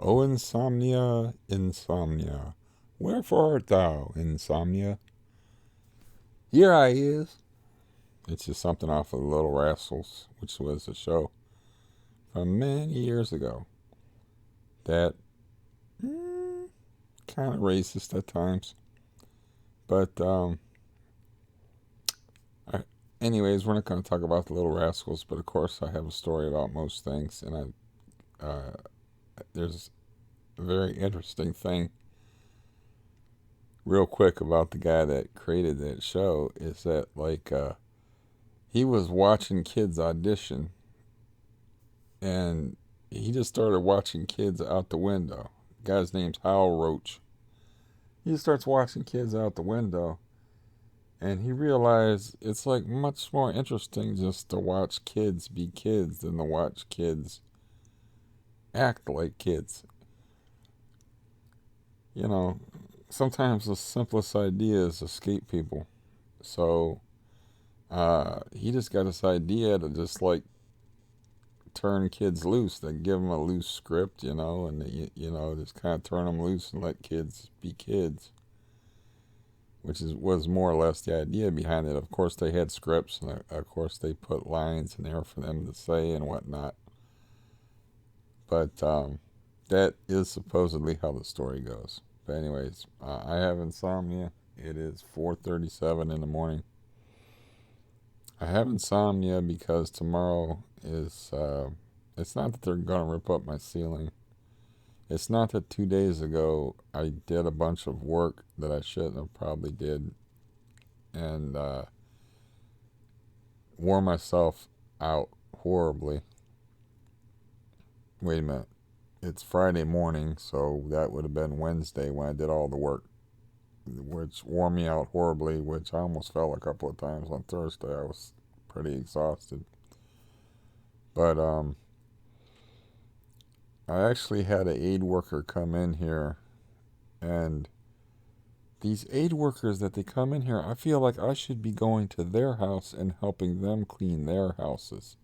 O insomnia, insomnia, wherefore art thou, insomnia? Here I is. It's just something off of the Little Rascals, which was a show from many years ago that kind of racist at times. But I, anyways, we're not going to talk about the Little Rascals, but of course I have a story about most things, and there's a very interesting thing real quick about the guy that created that show is that he was watching kids audition, and he just started watching kids out the window. The guy's name's Hal Roach. He starts watching kids out the window, and he realized it's like much more interesting just to watch kids be kids than to watch kids act like kids. You know, sometimes the simplest ideas escape people. So he just got this idea to just like turn kids loose. They give them a loose script, and just kind of turn them loose and let kids be kids, which was more or less the idea behind it. Of course, they had scripts, and of course, they put lines in there for them to say and whatnot. But that is supposedly how the story goes. But anyways, I have insomnia. It is 4:37 in the morning. I have insomnia because tomorrow is. It's not that they're gonna rip up my ceiling. It's not that 2 days ago I did a bunch of work that I shouldn't have probably did, and wore myself out horribly. Wait a minute. It's Friday morning, so that would have been Wednesday when I did all the work, which wore me out horribly, which I almost fell a couple of times on Thursday. I was pretty exhausted. But I actually had an aid worker come in here, and these aid workers that they come in here, I feel like I should be going to their house and helping them clean their houses.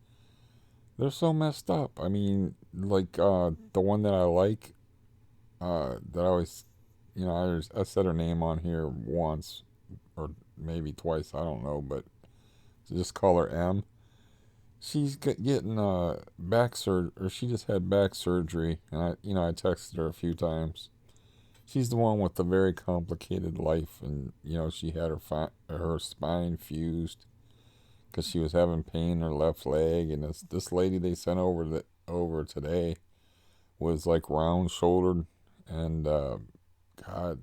They're so messed up. I mean, like the one that I like, that I always, I said her name on here once or maybe twice. I don't know, but just call her M. She's getting back surgery, or she just had back surgery, and I texted her a few times. She's the one with the very complicated life, and she had her spine fused because she was having pain in her left leg, and this lady they sent over today was like round shouldered, and God,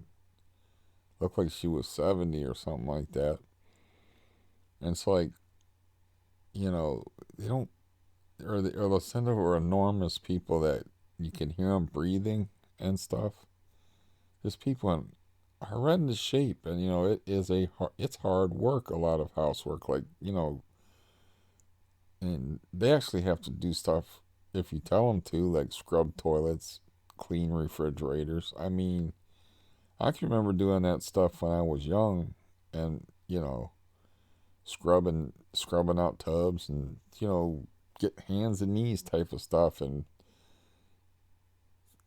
looked like she was 70 or something like that. And it's like, they don't, or they'll send over enormous people that you can hear them breathing and stuff. There's people in horrendous shape, and it's hard work. A lot of housework, like and they actually have to do stuff if you tell them to, like scrub toilets, clean refrigerators. I mean, I can remember doing that stuff when I was young, and scrubbing out tubs, and get hands and knees type of stuff, and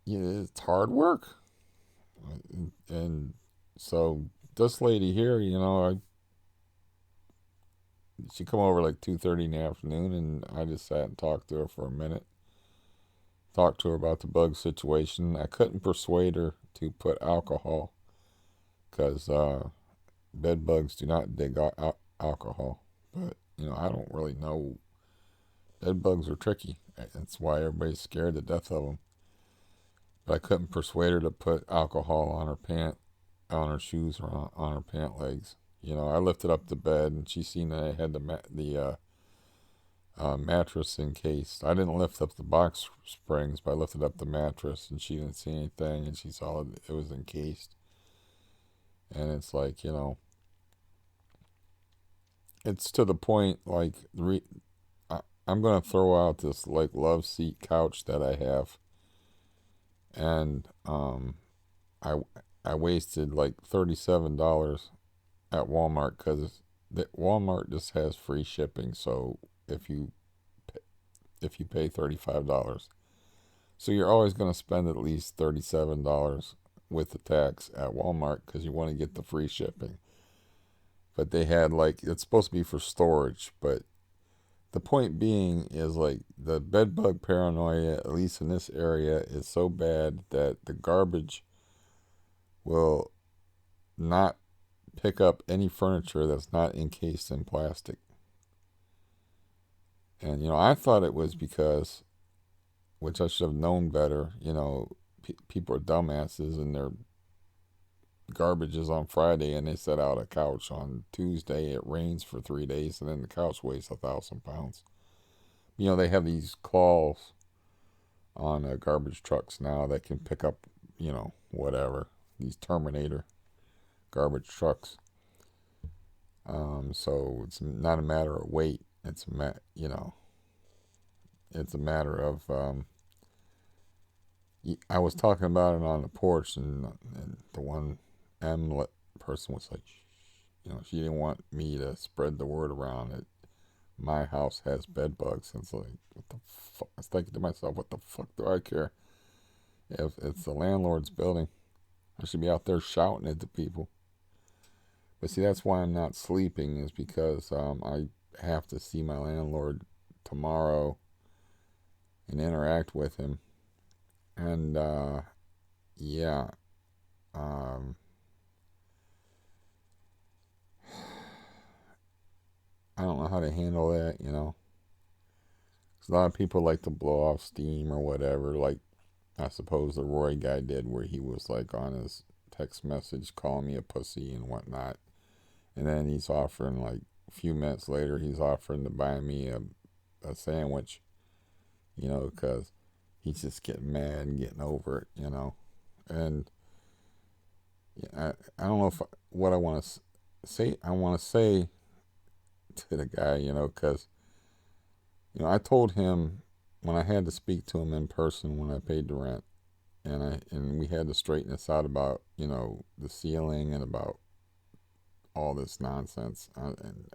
it's hard work. And so this lady here, she come over like 2:30 in the afternoon, and I just sat and talked to her for a minute. Talked to her about the bug situation. I couldn't persuade her to put alcohol because bed bugs do not dig alcohol. But I don't really know. Bed bugs are tricky. That's why everybody's scared to death of them. But I couldn't persuade her to put alcohol on her shoes, or on her pant legs. I lifted up the bed, and she seen that I had the mattress encased. I didn't lift up the box springs, but I lifted up the mattress, and she didn't see anything, and she saw it was encased. And it's like, it's to the point like I'm gonna throw out this like love seat couch that I have, and I I wasted like $37 at Walmart because Walmart just has free shipping. So if you if you pay $35, So you're always going to spend at least $37 with the tax at Walmart because you want to get the free shipping. But they had like, it's supposed to be for storage, but the point being is like the bed bug paranoia, at least in this area, is so bad that the garbage will not pick up any furniture that's not encased in plastic. And, I thought it was because, which I should have known better, people are dumbasses and their garbage is on Friday and they set out a couch on Tuesday. It rains for 3 days and then the couch weighs 1,000 pounds. They have these claws on garbage trucks now that can pick up, whatever, these Terminator garbage trucks. So it's not a matter of weight. It's it's a matter of. I was talking about it on the porch, and the one person was like, she didn't want me to spread the word around that my house has bed bugs. And it's like, what the fuck? I was thinking to myself, what the fuck do I care if it's the landlord's building? I should be out there shouting it to people. But see, that's why I'm not sleeping, is because I have to see my landlord tomorrow and interact with him. And yeah, um, I don't know how to handle that, 'Cause a lot of people like to blow off steam or whatever, like I suppose the Roy guy did, where he was like on his text message calling me a pussy and whatnot. And then he's offering, like, a few minutes later, he's offering to buy me a sandwich, because he's just getting mad and getting over it. And I don't know what I want to say. I want to say to the guy, because, I told him when I had to speak to him in person when I paid the rent, and we had to straighten this out about, the ceiling and about all this nonsense. And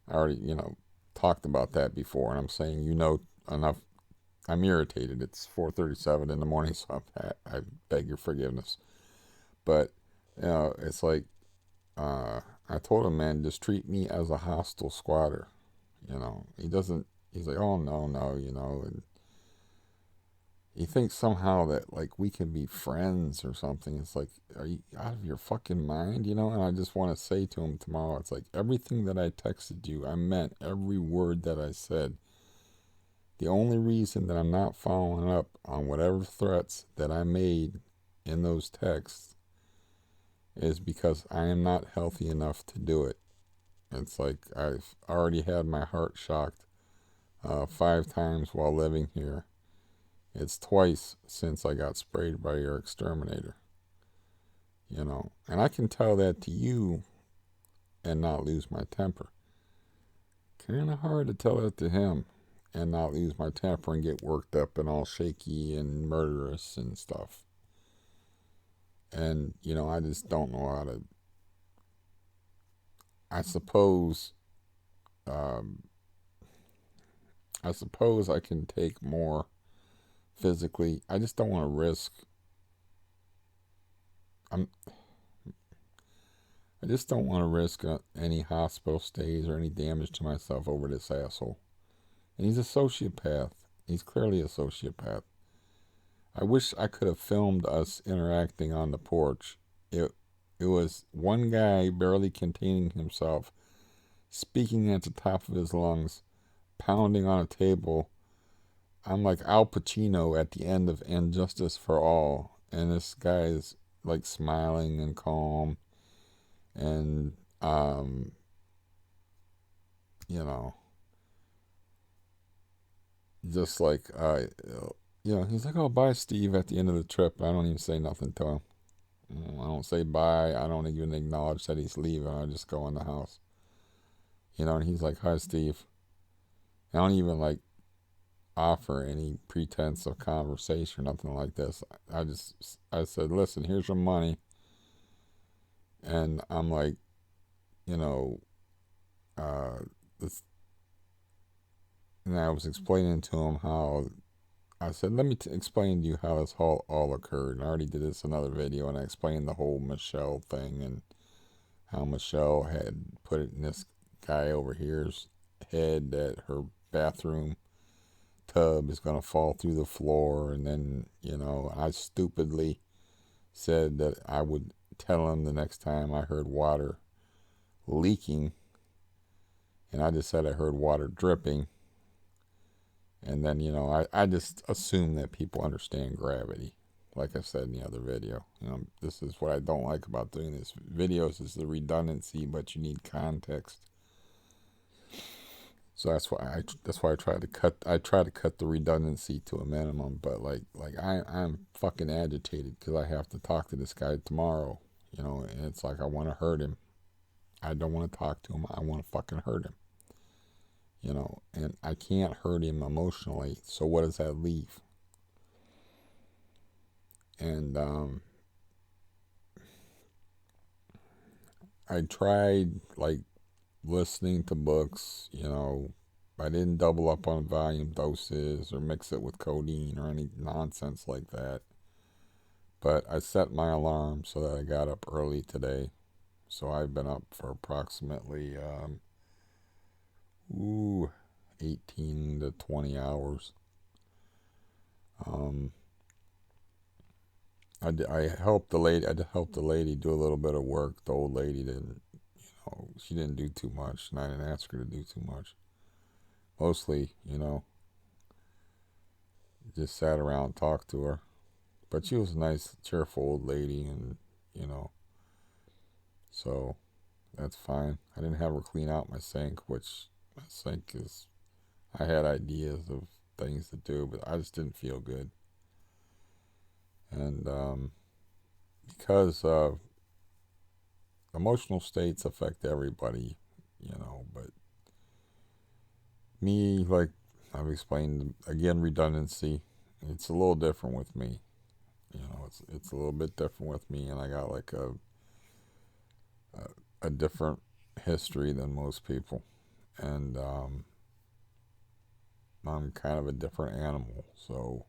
I already, talked about that before, and I'm saying, enough. I'm irritated. It's 4:37 in the morning, so I beg your forgiveness. But, it's like, I told him, man, just treat me as a hostile squatter. He doesn't, he's like, oh, no, no, and he thinks somehow that, like, we can be friends or something. It's like, are you out of your fucking mind, And I just want to say to him tomorrow, it's like, everything that I texted you, I meant every word that I said. The only reason that I'm not following up on whatever threats that I made in those texts is because I am not healthy enough to do it. It's like I've already had my heart shocked 5 times while living here. It's twice since I got sprayed by your exterminator. And I can tell that to you and not lose my temper. Kind of hard to tell that to him and not lose my temper and get worked up and all shaky and murderous and stuff. And, I just don't know how to. I suppose, um, I can take more physically. I just don't want to risk. I'm. I just don't want to risk any hospital stays or any damage to myself over this asshole. And he's a sociopath. He's clearly a sociopath. I wish I could have filmed us interacting on the porch. It was one guy barely containing himself, speaking at the top of his lungs, pounding on a table. I'm like Al Pacino at the end of And Justice for All, and this guy is like smiling and calm, and you know, just like he's like, "Oh, bye, Steve," at the end of the trip. I don't even say nothing to him. I don't say bye. I don't even acknowledge that he's leaving. I just go in the house. And he's like, "Hi, Steve." I don't even like offer any pretense of conversation or nothing like this. I said, "Listen, here's your money," and I'm like, you know, this, and I was explaining to him how I said, let me explain to you how this all occurred. And I already did this in another video, and I explained the whole Michelle thing and how Michelle had put it in this guy over here's head that her bathroom tub is going to fall through the floor. And then, I stupidly said that I would tell him the next time I heard water leaking. And I just said I heard water dripping. And then, I just assume that people understand gravity. Like I said in the other video, this is what I don't like about doing these videos is the redundancy, but you need context. So that's why I try to cut the redundancy to a minimum. But I'm fucking agitated because I have to talk to this guy tomorrow, and it's like I want to hurt him. I don't want to talk to him. I want to fucking hurt him. And I can't hurt him emotionally. So what does that leave? And I tried listening to books. I didn't double up on volume doses or mix it with codeine or any nonsense like that. But I set my alarm so that I got up early today. So I've been up for approximately 18 to 20 hours. I helped the lady. I helped the lady do a little bit of work. The old lady didn't, she didn't do too much, and I didn't ask her to do too much. Mostly, just sat around and talked to her. But she was a nice, cheerful old lady, and so that's fine. I didn't have her clean out my sink, which my sink is. I had ideas of things to do, but I just didn't feel good. And because emotional states affect everybody, but me, like I've explained again, redundancy. It's a little different with me. It's a little bit different with me, and I got like a different history than most people, and I'm kind of a different animal. So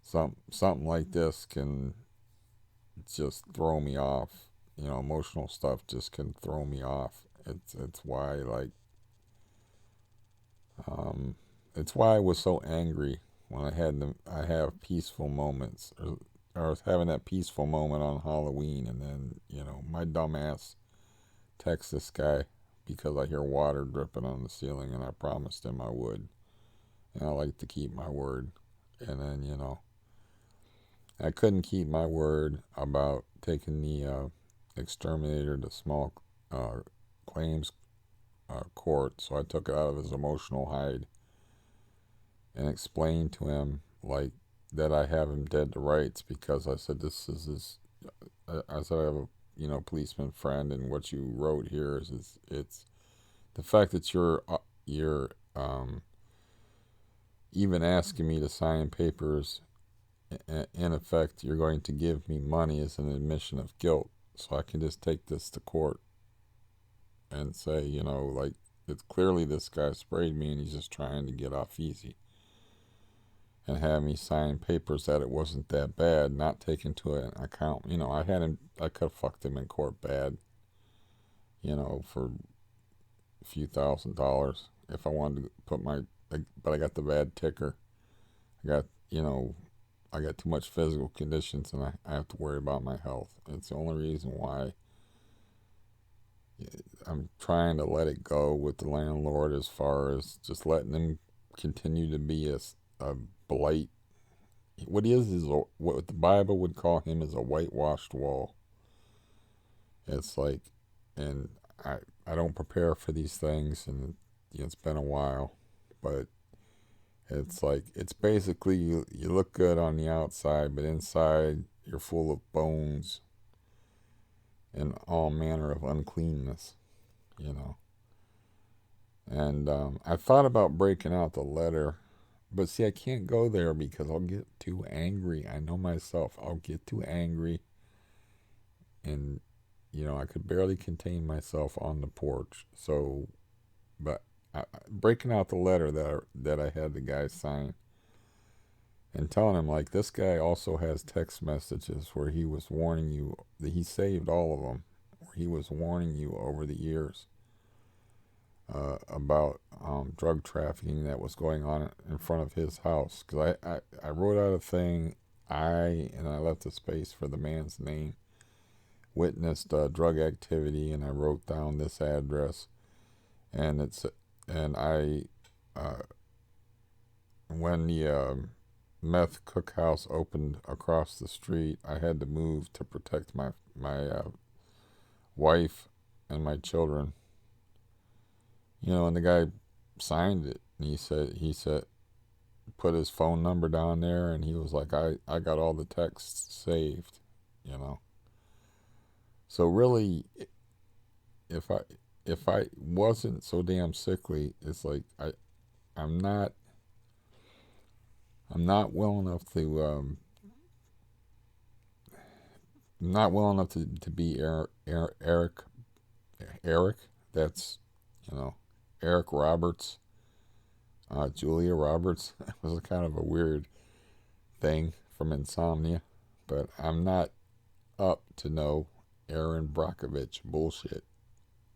something like this can just throw me off. Emotional stuff just can throw me off. It's why it's why I was so angry when I have peaceful moments, or I was having that peaceful moment on Halloween, and then my dumbass texts this guy because I hear water dripping on the ceiling, and I promised him I would, and I like to keep my word, and then I couldn't keep my word about taking the exterminator to small claims court, so I took it out of his emotional hide and explained to him that I have him dead to rights, because I said this is his. I said I have a policeman friend, and what you wrote here is it's the fact that you're even asking me to sign papers. In effect, you're going to give me money as an admission of guilt, so I can just take this to court and say, it's clearly this guy sprayed me and he's just trying to get off easy, and have me sign papers that it wasn't that bad, not take into account, I could have fucked him in court bad, for a few $1,000s if I wanted to but I got the bad ticker. I got, I got too much physical conditions, and I have to worry about my health. It's the only reason why I'm trying to let it go with the landlord, as far as just letting him continue to be a blight. What he is what the Bible would call him is a whitewashed wall. It's like, and I don't prepare for these things, and it's been a while, but it's like, it's basically you look good on the outside, but inside you're full of bones and all manner of uncleanness, And I thought about breaking out the letter, but see, I can't go there because I'll get too angry. I know myself. I'll get too angry, and I could barely contain myself on the porch. So, but breaking out the letter that I had the guy sign, and telling him, like, this guy also has text messages where he was warning you, that he saved all of them, where he was warning you over the years about drug trafficking that was going on in front of his house. Because I wrote out a thing, and I left a space for the man's name, witnessed drug activity, and I wrote down this address, and uh, when the meth cookhouse opened across the street, I had to move to protect my wife and my children. And the guy signed it, and he said put his phone number down there, and he was like, I got all the texts saved, you know. So really, if I if I wasn't so damn sickly, it's like I'm not I'm not well enough to not well enough to be Eric. That's, you know, Eric Roberts, Julia Roberts. It was a kind of a weird thing from Insomnia, but I'm not up to no Aaron Brockovich bullshit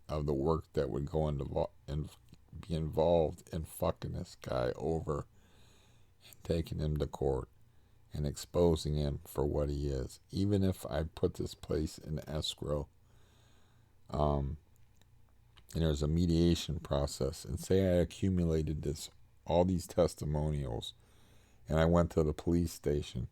of the work that would go into and be involved in fucking this guy over and taking him to court and exposing him for what he is. Even if I put this place in escrow, um, and there's a mediation process, and say I accumulated all these testimonials, and I went to the police station,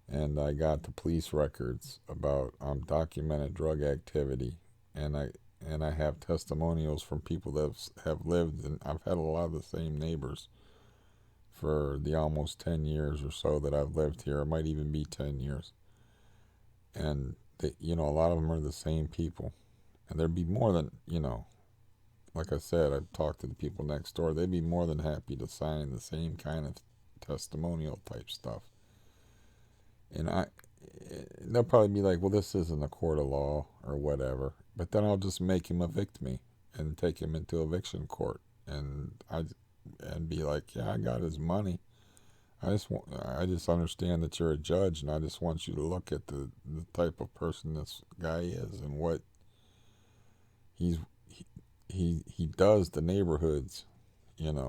and I got the police records about documented drug activity, and I have testimonials from people that have lived, and I've had a lot of the same neighbors for the almost 10 years or so that I've lived here. It might even be 10 years. And a lot of them are the same people. And there'd be more than, like I said, I've talked to the people next door. They'd be more than happy to sign the same kind of testimonial type stuff. And they'll probably be like, well, this isn't a court of law or whatever. But then I'll just make him evict me and take him into eviction court. And be like, yeah, I got his money. I just understand that you're a judge, and I just want you to look at the type of person this guy is, and what he does to neighborhoods, and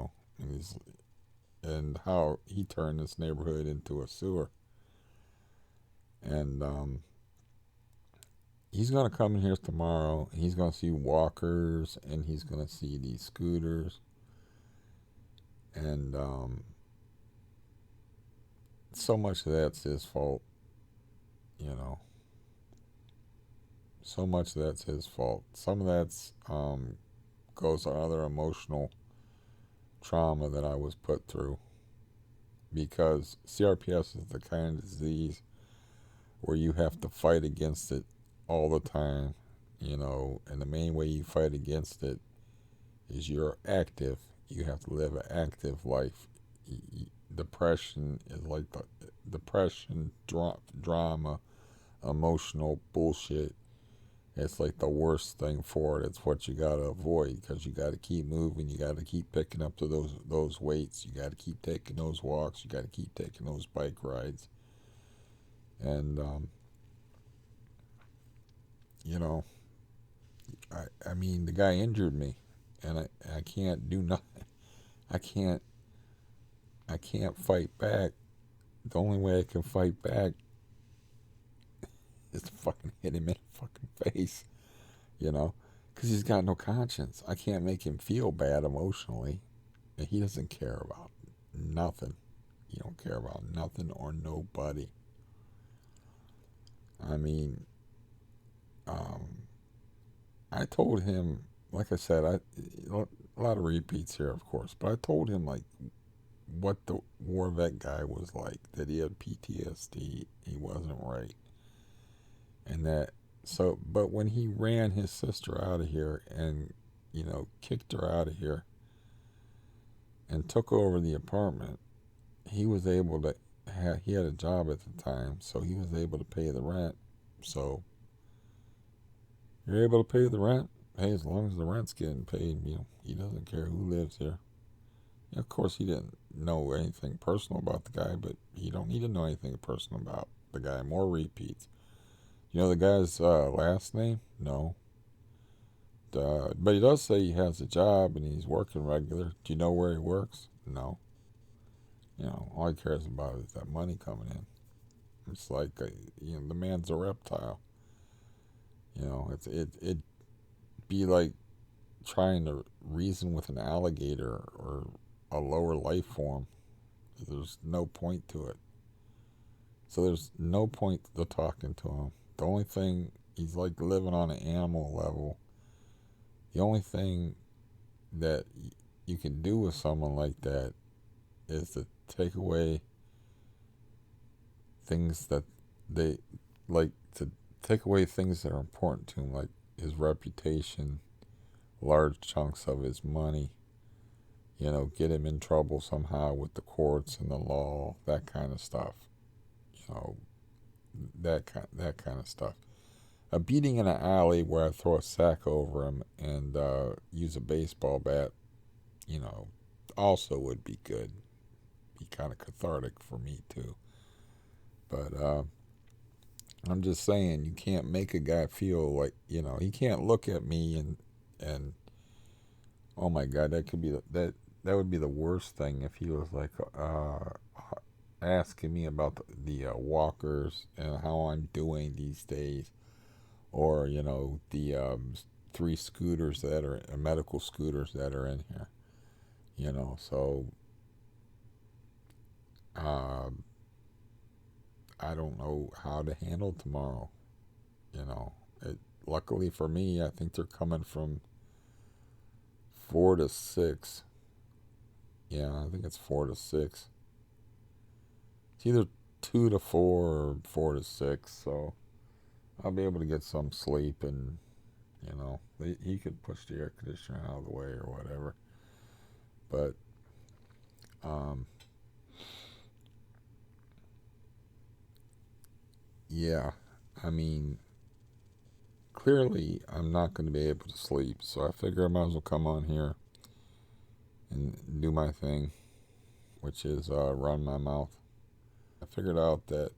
and how he turned this neighborhood into a sewer. And he's gonna come in here tomorrow. He's gonna see walkers, and he's gonna see these scooters, and so much of that's his fault, you know. So much of that's his fault. Some of that's goes on other emotional trauma that I was put through, because CRPS is the kind of disease where you have to fight against it all the time, and the main way you fight against it is you're active. You have to live an active life. Depression is like depression, drama, emotional bullshit. It's like the worst thing for it. It's what you gotta avoid, because you gotta keep moving. You gotta keep picking up to those weights. You gotta keep taking those walks. You gotta keep taking those bike rides. And you know, I mean, the guy injured me, and I can't do nothing. I can't I can't fight back. The only way I can fight back is to fucking hit him in the fucking face, you know, because he's got no conscience. I can't make him feel bad emotionally, and he doesn't care about nothing. He don't care about nothing or nobody. I mean, I told him, like I said, a lot of repeats here, of course, but I told him like what the war vet guy was like, that he had PTSD, he wasn't right, and that but when he ran his sister out of here and kicked her out of here and took over the apartment, he was able to he had a job at the time, so he was able to pay the rent. So you're able to pay the rent, hey, as long as the rent's getting paid, he doesn't care who lives here. Of course, he didn't know anything personal about the guy, but he don't need to know anything personal about the guy. More repeats. You know the guy's last name? No. But he does say he has a job and he's working regular. Do you know where he works? No. You know, all he cares about is that money coming in. It's like, the man's a reptile. It'd be like trying to reason with an alligator or a lower life form. There's no point to it. So there's no point to talking to him. The only thing, he's like living on an animal level. The only thing that you can do with someone like that is to take away things that they like, to take away things that are important to him, like his reputation, large chunks of his money, get him in trouble somehow with the courts and the law, that kind of stuff. You know, that kind of stuff. A beating in an alley where I throw a sack over him and use a baseball bat, you know, also would be good. Be kind of cathartic for me too. But I'm just saying, you can't make a guy feel like, he can't look at me and oh my God, that would be the worst thing if he was like asking me about the walkers and how I'm doing these days, or the three scooters that are medical scooters that are in here. So uh, I don't know how to handle tomorrow. You know, luckily for me, I think they're coming from 4 to 6. Yeah, I think it's 4 to 6. It's either 2 to 4 or 4 to 6. So I'll be able to get some sleep, and he could push the air conditioner out of the way or whatever. But um, yeah, I mean, clearly I'm not going to be able to sleep, so I figure I might as well come on here and do my thing, which is run my mouth. I figured out that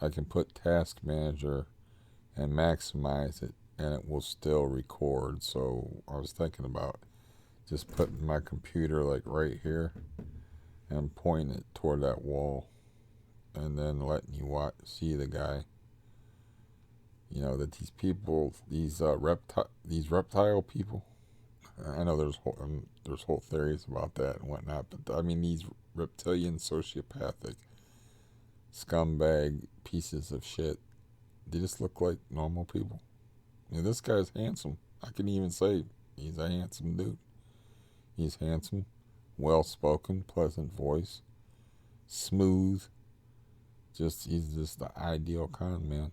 I can put Task Manager and maximize it, and it will still record. So I was thinking about just putting my computer like right here and pointing it toward that wall, and then letting you see the guy. That these people, these reptile people. I know there's whole theories about that and whatnot, but I mean these reptilian sociopathic scumbag pieces of shit. They just look like normal people. This guy's handsome. I can even say he's a handsome dude. He's handsome, well spoken, pleasant voice, smooth. He's just the ideal con man.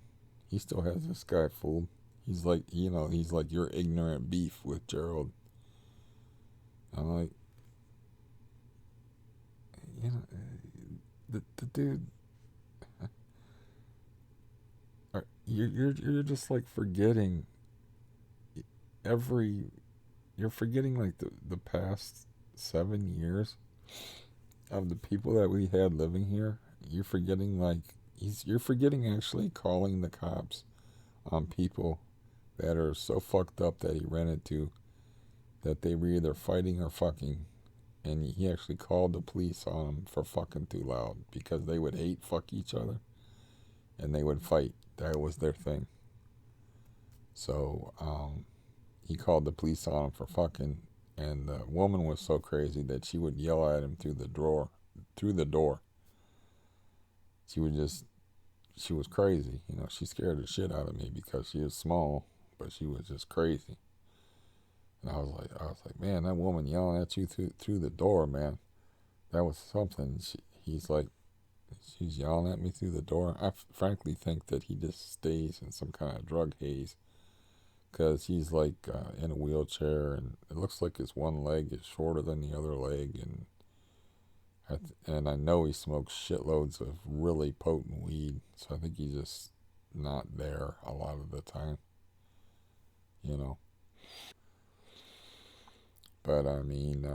He still has this guy fooled. He's like your ignorant beef with Gerald. I'm like, the dude, you're just like forgetting every, you're forgetting like the past 7 years of the people that we had living here. You're forgetting you're forgetting actually calling the cops on people that are so fucked up that he ran into, that they were either fighting or fucking, and he actually called the police on them for fucking too loud because they would hate fuck each other and they would fight. That was their thing. So he called the police on him for fucking, and the woman was so crazy that she would yell at him through the door. Through the door, she would just, she was crazy. She scared the shit out of me because she was small, but she was just crazy. And I was like, man, that woman yelling at you through the door, man, that was something. He's like, she's yelling at me through the door. I frankly think that he just stays in some kind of drug haze, because he's like in a wheelchair, and it looks like his one leg is shorter than the other leg, and I know he smokes shitloads of really potent weed, so I think he's just not there a lot of the time, you know. But I mean,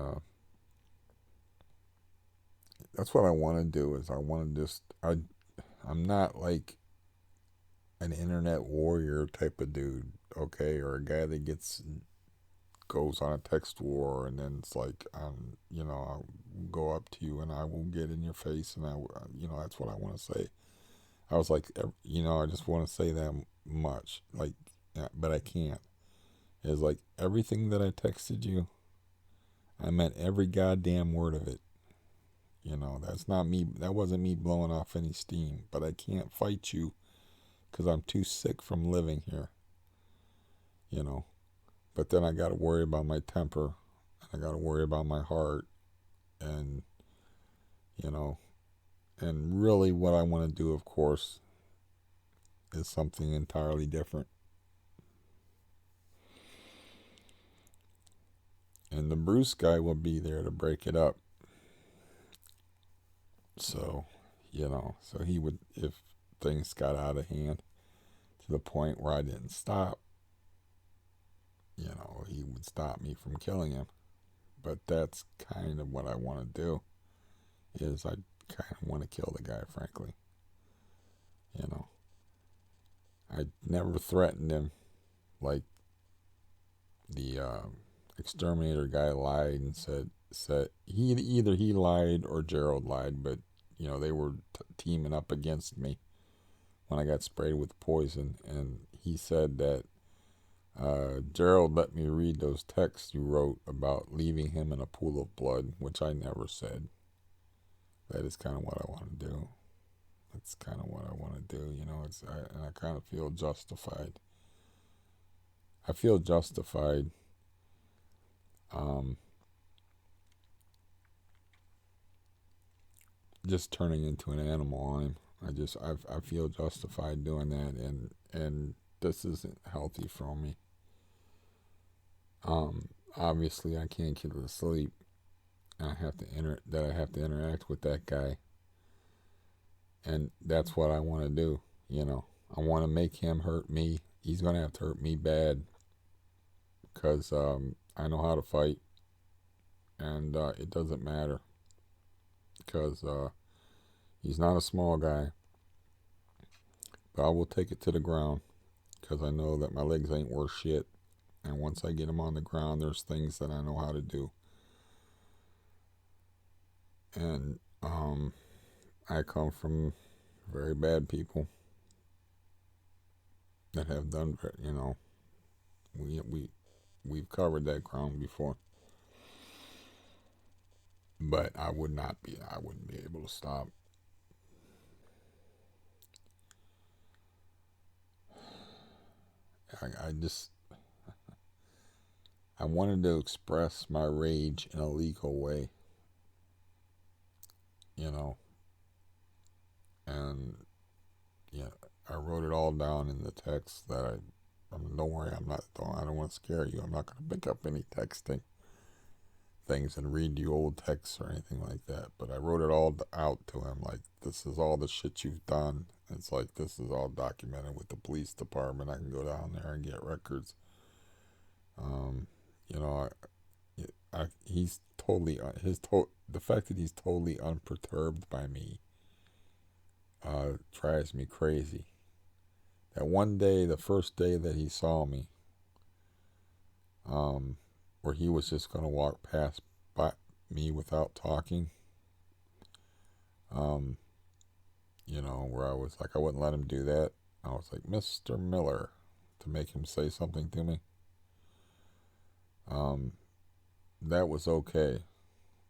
that's what I want to do. Is I want to just I'm not like an internet warrior type of dude, okay, or a guy that goes on a text war and then it's like, I'll go up to you and I will get in your face and that's what I want to say. I was like, I just want to say that much, like, but I can't. It's like everything that I texted you, I meant every goddamn word of it. That's not me. That wasn't me blowing off any steam. But I can't fight you because I'm too sick from living here. You know. But then I got to worry about my temper. I got to worry about my heart, and you know, and really, what I want to do, of course, is something entirely different. And the Bruce guy will be there to break it up. So, so he would, if things got out of hand to the point where I didn't stop, he would stop me from killing him. But that's kind of what I want to do, is I kind of want to kill the guy, frankly. You know, I never threatened him like the exterminator guy lied and said he lied or Gerald lied, but they were teaming up against me when I got sprayed with poison, and he said that Gerald let me read those texts you wrote about leaving him in a pool of blood, which I never said. That is kind of what I want to do. That's kind of what I want to do. And I kind of feel justified. I feel justified. Just turning into an animal on him. I feel justified doing that, and this isn't healthy for me. Obviously I can't get to sleep. I have to interact with that guy, and that's what I want to do. I want to make him hurt me. He's gonna have to hurt me bad, because I know how to fight, and it doesn't matter, because he's not a small guy. But I will take it to the ground, because I know that my legs ain't worth shit. And once I get him on the ground, there's things that I know how to do. And I come from very bad people that have done, we've covered that ground before. But I wouldn't be able to stop. I wanted to express my rage in a legal way, you know, and yeah, I wrote it all down in the text that don't worry, I don't want to scare you. I'm not going to pick up any texting things and read you old texts or anything like that. But I wrote it all out to him, like, this is all the shit you've done. It's like, this is all documented with the police department. I can go down there and get records. Um, you know, he's totally the fact that he's totally unperturbed by me drives me crazy. That one day, the first day that he saw me, where he was just gonna walk past by me without talking, um, where I was like, I wouldn't let him do that. I was like, Mr. Miller, to make him say something to me. That was okay,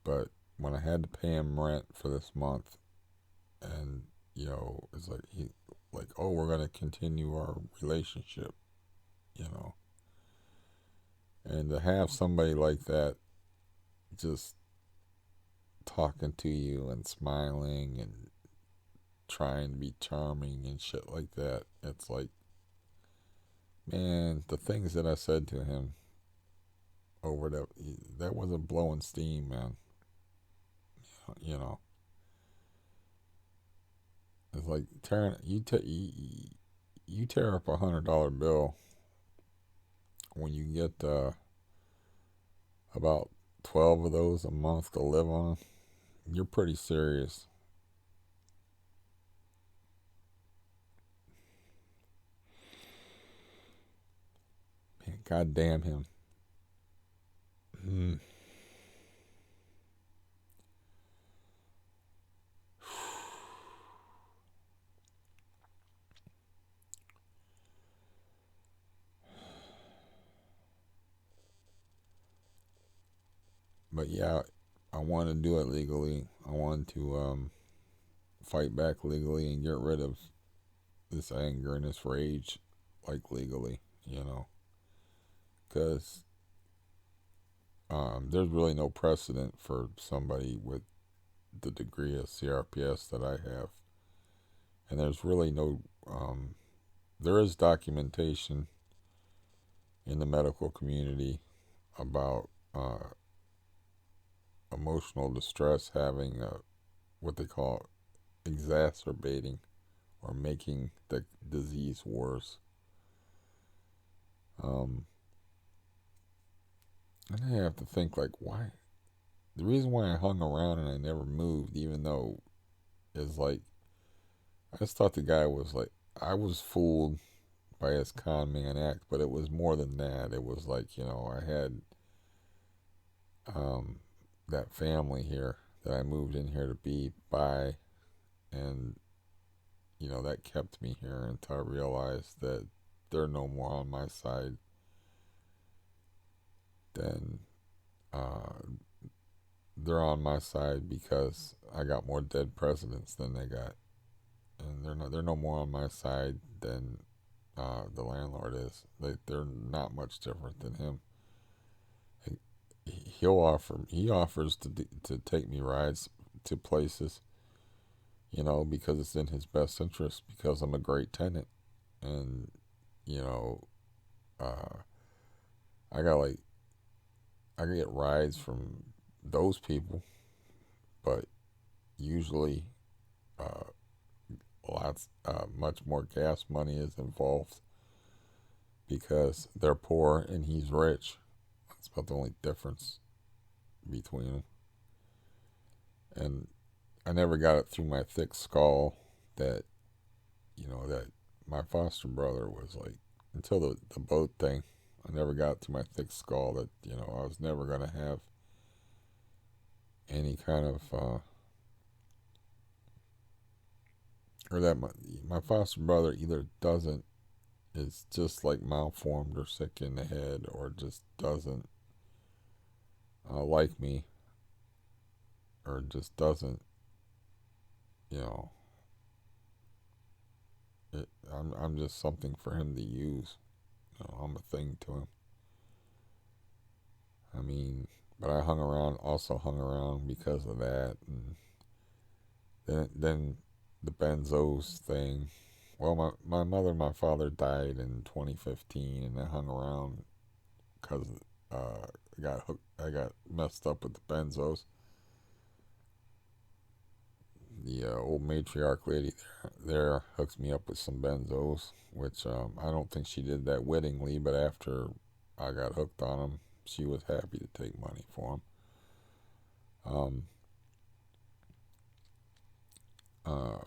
but when I had to pay him rent for this month, and it's like, oh, we're gonna continue our relationship, you know, and to have somebody like that just talking to you and smiling and trying to be charming and shit like that, it's like, man, the things that I said to him over that wasn't blowing steam, man. You know, it's like tearing you tear up $100 bill when you get about 12 of those a month to live on. You're pretty serious. Man, God damn him. Mm. But yeah, I want to do it legally. I want to fight back legally and get rid of this anger and this rage, like legally, you know, because there's really no precedent for somebody with the degree of CRPS that I have, and there's really no. There is documentation in the medical community about emotional distress having what they call exacerbating or making the disease worse. Um, and I have to think like, why? The reason why I hung around and I never moved, even though is like, I just thought the guy was like, I was fooled by his con man act, but it was more than that. It was like, I had um, that family here that I moved in here to be by, and that kept me here until I realized that they're no more on my side than uh, they're on my side because I got more dead presidents than they got, and they're no more on my side than the landlord is. They're not much different than him. And he offers to take me rides to places, because it's in his best interest because I'm a great tenant, and you know, uh, I got like I get rides from those people, but usually uh, much more gas money is involved because they're poor and he's rich. That's about the only difference between them. And I never got it through my thick skull that that my foster brother was like, until the boat thing. I never got to my thick skull that I was never gonna have any kind of or that my foster brother either doesn't is just like malformed or sick in the head or just doesn't like me or just doesn't you know I'm just something for him to use. I'm a thing to him. I mean, but I also hung around because of that, and then the benzos thing. Well, my mother and my father died in 2015, and I hung around because I got messed up with the benzos. The old matriarch lady there hooks me up with some benzos, which I don't think she did that wittingly, but after I got hooked on them, she was happy to take money for them. Uh,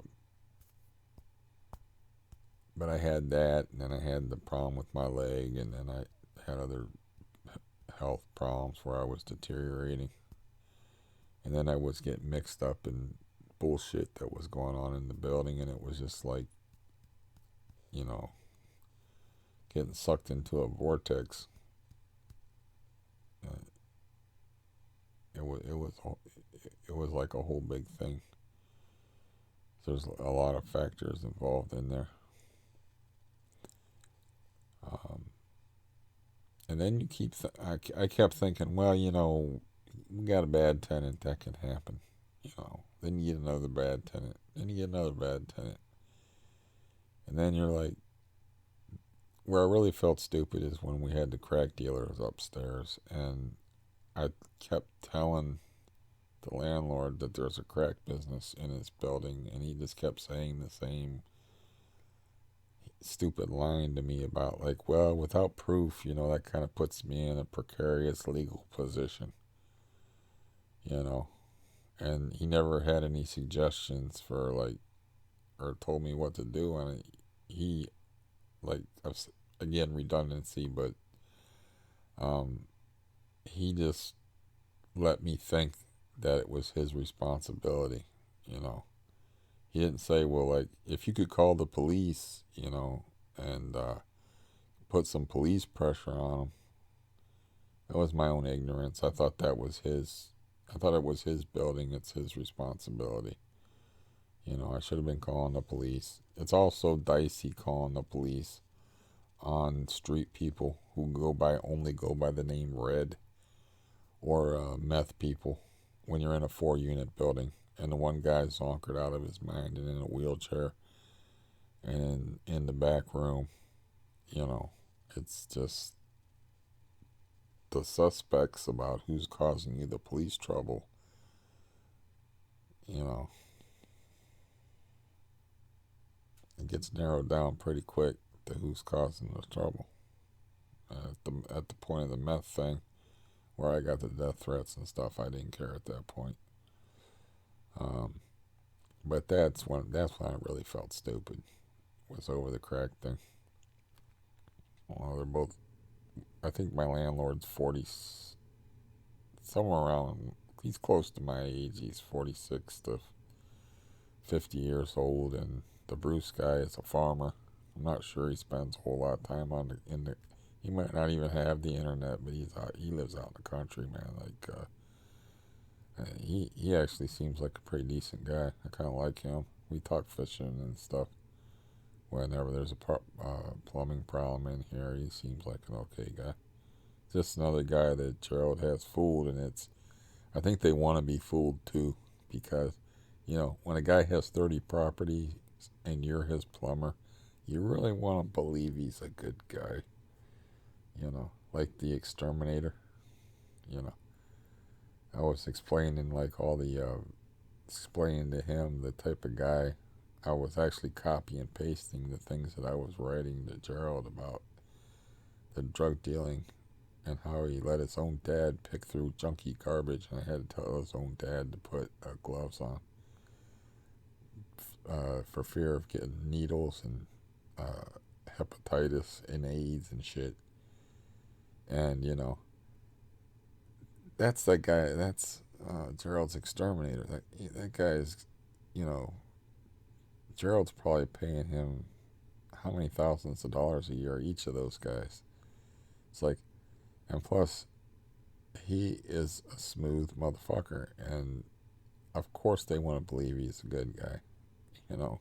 but I had that, and then I had the problem with my leg, and then I had other health problems where I was deteriorating, and then I was getting mixed up in bullshit that was going on in the building, and it was just like, you know, getting sucked into a vortex. Uh, it was like a whole big thing. There's a lot of factors involved in there. Um, and then I kept thinking, well, we got a bad tenant, that can happen. Then you get another bad tenant, then you get another bad tenant, and then you're like, where I really felt stupid is when we had the crack dealers upstairs, and I kept telling the landlord that there's a crack business in his building, and he just kept saying the same stupid line to me about like, well, without proof, that kind of puts me in a precarious legal position, you know. and he never had any suggestions for like or told me what to do. And he like again redundancy, but um, he just let me think that it was his responsibility. You know, he didn't say, well, like if you could call the police, and put some police pressure on him. That was my own ignorance. I thought that was his. I thought it was his building. It's his responsibility. I should have been calling the police. It's also dicey calling the police on street people who only go by the name Red, or meth people when you're in a 4 unit building and the one guy's zonkered out of his mind and in a wheelchair and in the back room. You know, it's just the suspects about who's causing you the police trouble. You know, it gets narrowed down pretty quick to who's causing the trouble. At the point of the meth thing, where I got the death threats and stuff, I didn't care at that point. Um, but that's when I really felt stupid. Was over the crack thing. Well, they're both. I think my landlord's 40, somewhere around. He's close to my age. He's 46 to 50 years old, and the Bruce guy is a farmer. I'm not sure he spends a whole lot of time in the. He might not even have the internet, but he lives out in the country, man. Like he actually seems like a pretty decent guy. I kind of like him. We talk fishing and stuff. Whenever there's a plumbing problem in here, he seems like an okay guy. Just another guy that Gerald has fooled, and I think they want to be fooled too, because when a guy has 30 properties and you're his plumber, you really want to believe he's a good guy. Like the exterminator. You know, I was explaining like all the explaining to him the type of guy. I was actually copy and pasting the things that I was writing to Gerald about the drug dealing and how he let his own dad pick through junky garbage, and I had to tell his own dad to put gloves on for fear of getting needles and hepatitis and AIDS and shit. And that's that guy. That's Gerald's exterminator. That guy is, you know, Gerald's probably paying him how many thousands of dollars a year each of those guys. It's like, and plus, he is a smooth motherfucker, and of course they want to believe he's a good guy. You know,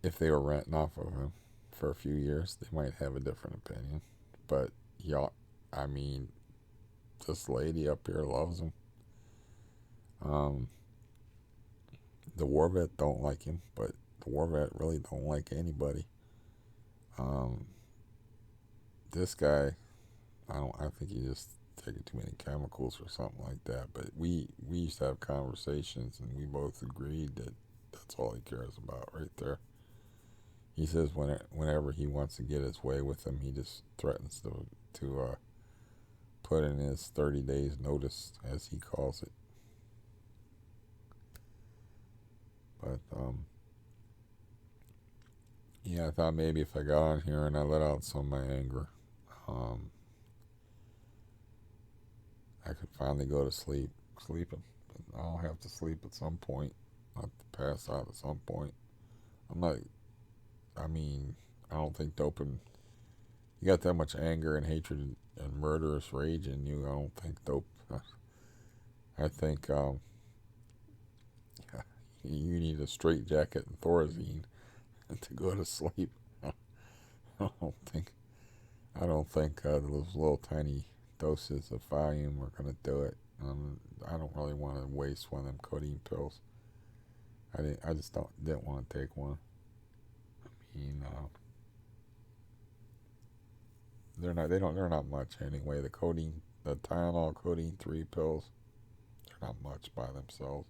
if they were renting off of him for a few years, they might have a different opinion. But y'all, I mean, this lady up here loves him. Um, the war vet don't like him, but the war vet really don't like anybody. Um, this guy, I don't. I think he just taking too many chemicals or something like that. But we used to have conversations, and we both agreed that that's all he cares about right there. He says whenever he wants to get his way with him, he just threatens to put in his 30 days notice, as he calls it. But yeah, I thought maybe if I got on here and I let out some of my anger, um, I could finally go to sleep. Sleeping, but I'll have to sleep at some point. I'll have to pass out at some point. I'm not. I mean, I don't think doping. You got that much anger and hatred and murderous rage in you. I don't think dope. I think you need a straight jacket and Thorazine to go to sleep. I don't think. I don't think those little tiny doses of Valium are gonna do it. I don't really want to waste one of them codeine pills. I just didn't want to take one. I mean, they're not. They don't. They're not much anyway. The Tylenol codeine 3 pills, they're not much by themselves.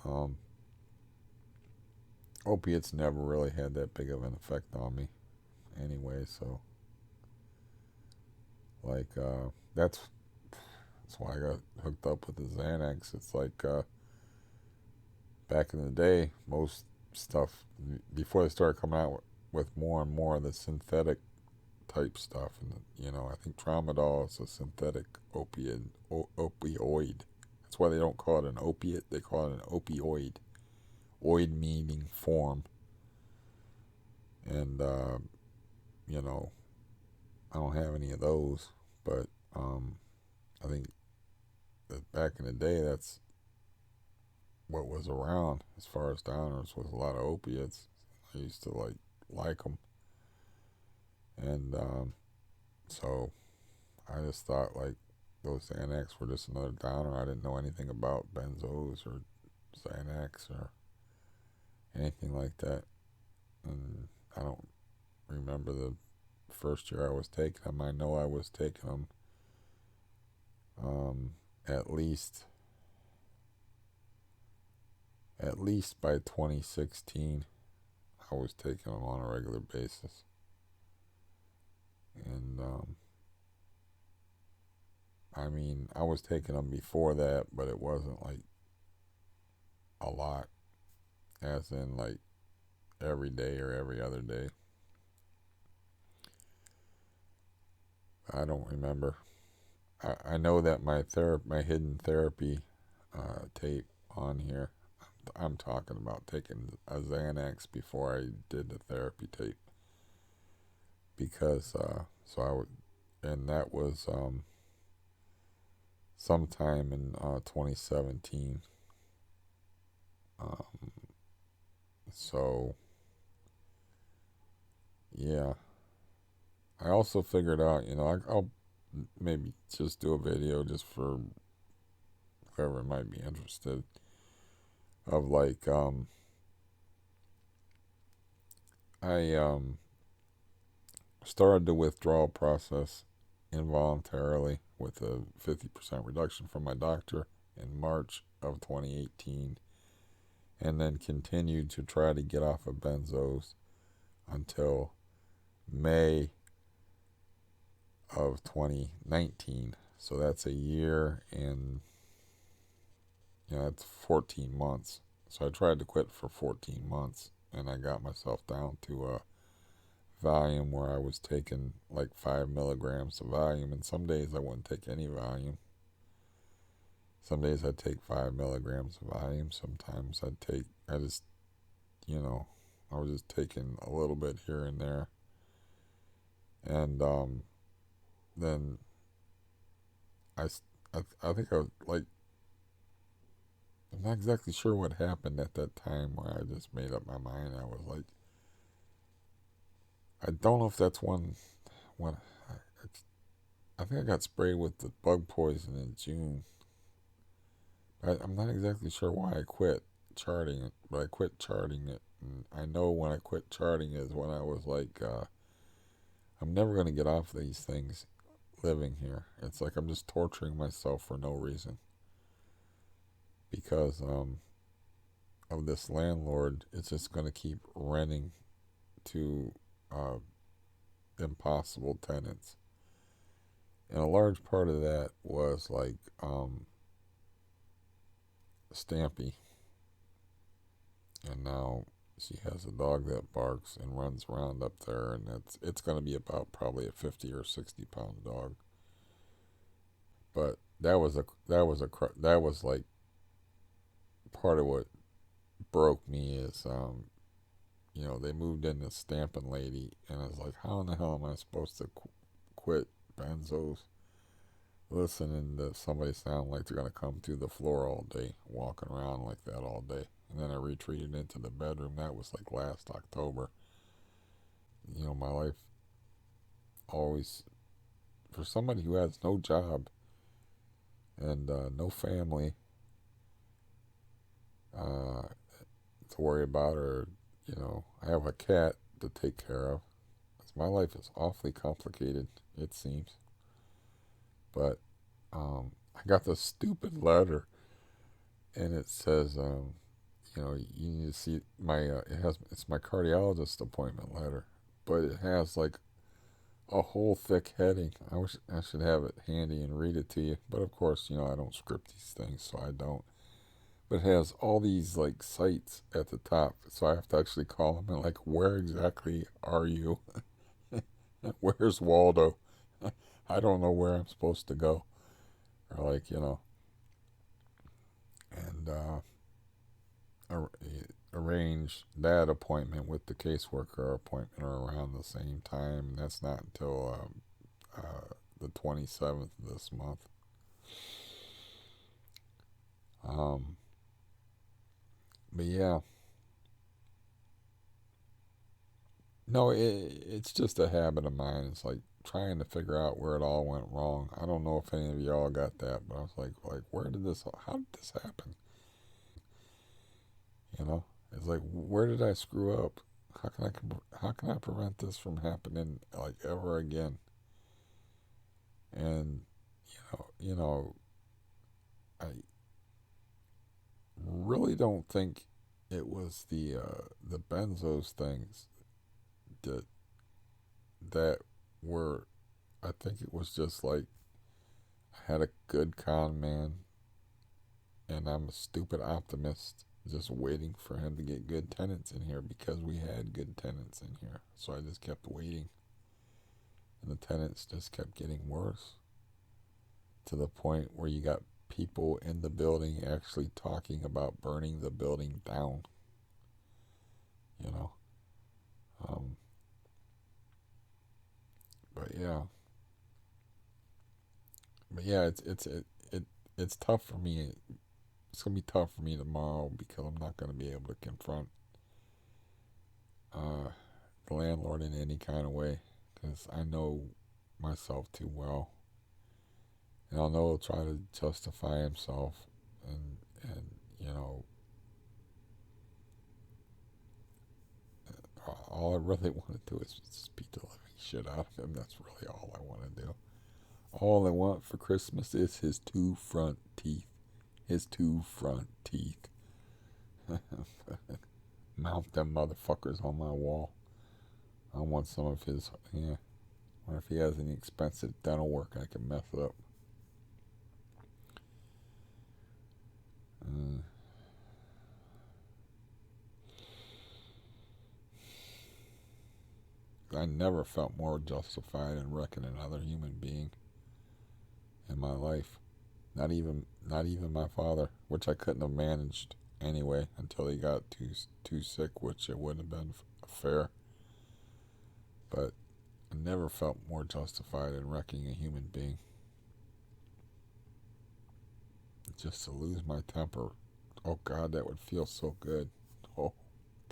Um, Opiates never really had that big of an effect on me, anyway. So, like, that's That's why I got hooked up with the Xanax. It's like back in the day, most stuff before they started coming out with more and more of the synthetic type stuff, and I think tramadol is a synthetic opioid. That's why they don't call it an opiate; they call it an opioid. Oid meaning form, and you know, I don't have any of those, but I think that back in the day, that's what was around as far as downers was a lot of opiates. I used to like them, and so I just thought like those Xanax were just another downer. I didn't know anything about benzos or Xanax or anything like that, and I don't remember the first year I was taking them. I know I was taking them at least by 2016. I was taking them on a regular basis, and I mean, I was taking them before that, but it wasn't like a lot, as in like every day or every other day. I don't remember. I know that my hidden therapy tape on here. I'm talking about taking a Xanax before I did the therapy tape, because so I would, and that was sometime in 2017. Um, so yeah, I also figured out, I'll maybe just do a video just for whoever might be interested of like I started the withdrawal process involuntarily with a 50% reduction from my doctor in March of 2018, and then continued to try to get off of benzos until May of 2019. So that's a year and that's 14 months. So I tried to quit for 14 months, and I got myself down to a Valium where I was taking like 5 milligrams of Valium, and some days I wouldn't take any Valium. Some days I'd take 5 milligrams of Valium. Sometimes I just, I was just taking a little bit here and there. And then I, I think I was like, I'm not exactly sure what happened at that time where I just made up my mind. I was like, I don't know if that's when I think I got sprayed with the bug poison in June. I'm not exactly sure why I quit charting it, but I quit charting it. And I know when I quit charting is when I was like, I'm never going to get off these things living here. It's like I'm just torturing myself for no reason. Because of this landlord, it's just going to keep renting to uh, impossible tenants. And a large part of that was like Stampy. And now she has a dog that barks and runs around up there, and it's going to be about probably a 50 or 60 pound dog. But that was like part of what broke me is they moved in this stamping lady, and I was like, how in the hell am I supposed to quit benzos listening to somebody sound like they're going to come through the floor all day, walking around like that all day? And then I retreated into the bedroom. That was like last October. My life always, for somebody who has no job and no family uh, to worry about, or, I have a cat to take care of. My life is awfully complicated, it seems. But I got this stupid letter, and it says, you need to see it's my cardiologist appointment letter, but it has like a whole thick heading. I wish I should have it handy and read it to you, but of course, I don't script these things, so I don't. But it has all these like sites at the top, so I have to actually call them and like, where exactly are you? Where's Waldo? I don't know where I'm supposed to go, or like and arrange that appointment with the caseworker appointment around the same time. And that's not until the 27th of this month. Um, but yeah, no, it's just a habit of mine. It's like trying to figure out where it all went wrong. I don't know if any of y'all got that, but I was like, how did this happen? You know, it's like, where did I screw up? How can I prevent this from happening like ever again? And I really don't think it was the benzos things that that were. I think it was just like I had a good con man, and I'm a stupid optimist, just waiting for him to get good tenants in here because we had good tenants in here. So I just kept waiting, and the tenants just kept getting worse to the point where you got people in the building actually talking about burning the building down. You know, um, but yeah, it's tough for me. It's gonna be tough for me tomorrow because I'm not gonna be able to confront uh, the landlord in any kind of way because I know myself too well, and I know he'll try to justify himself, and you know, all I really want to do is just beat the living shit out of him. That's really all I want to do. All I want for Christmas is his two front teeth. His two front teeth. Mount them motherfuckers on my wall. I want some of his. Yeah. Wonder if he has any expensive dental work I can mess up. Uh, I never felt more justified in wrecking another human being in my life. Not even my father, which I couldn't have managed anyway until he got too sick, which it wouldn't have been fair. But I never felt more justified in wrecking a human being. Just to lose my temper. Oh God, that would feel so good. Oh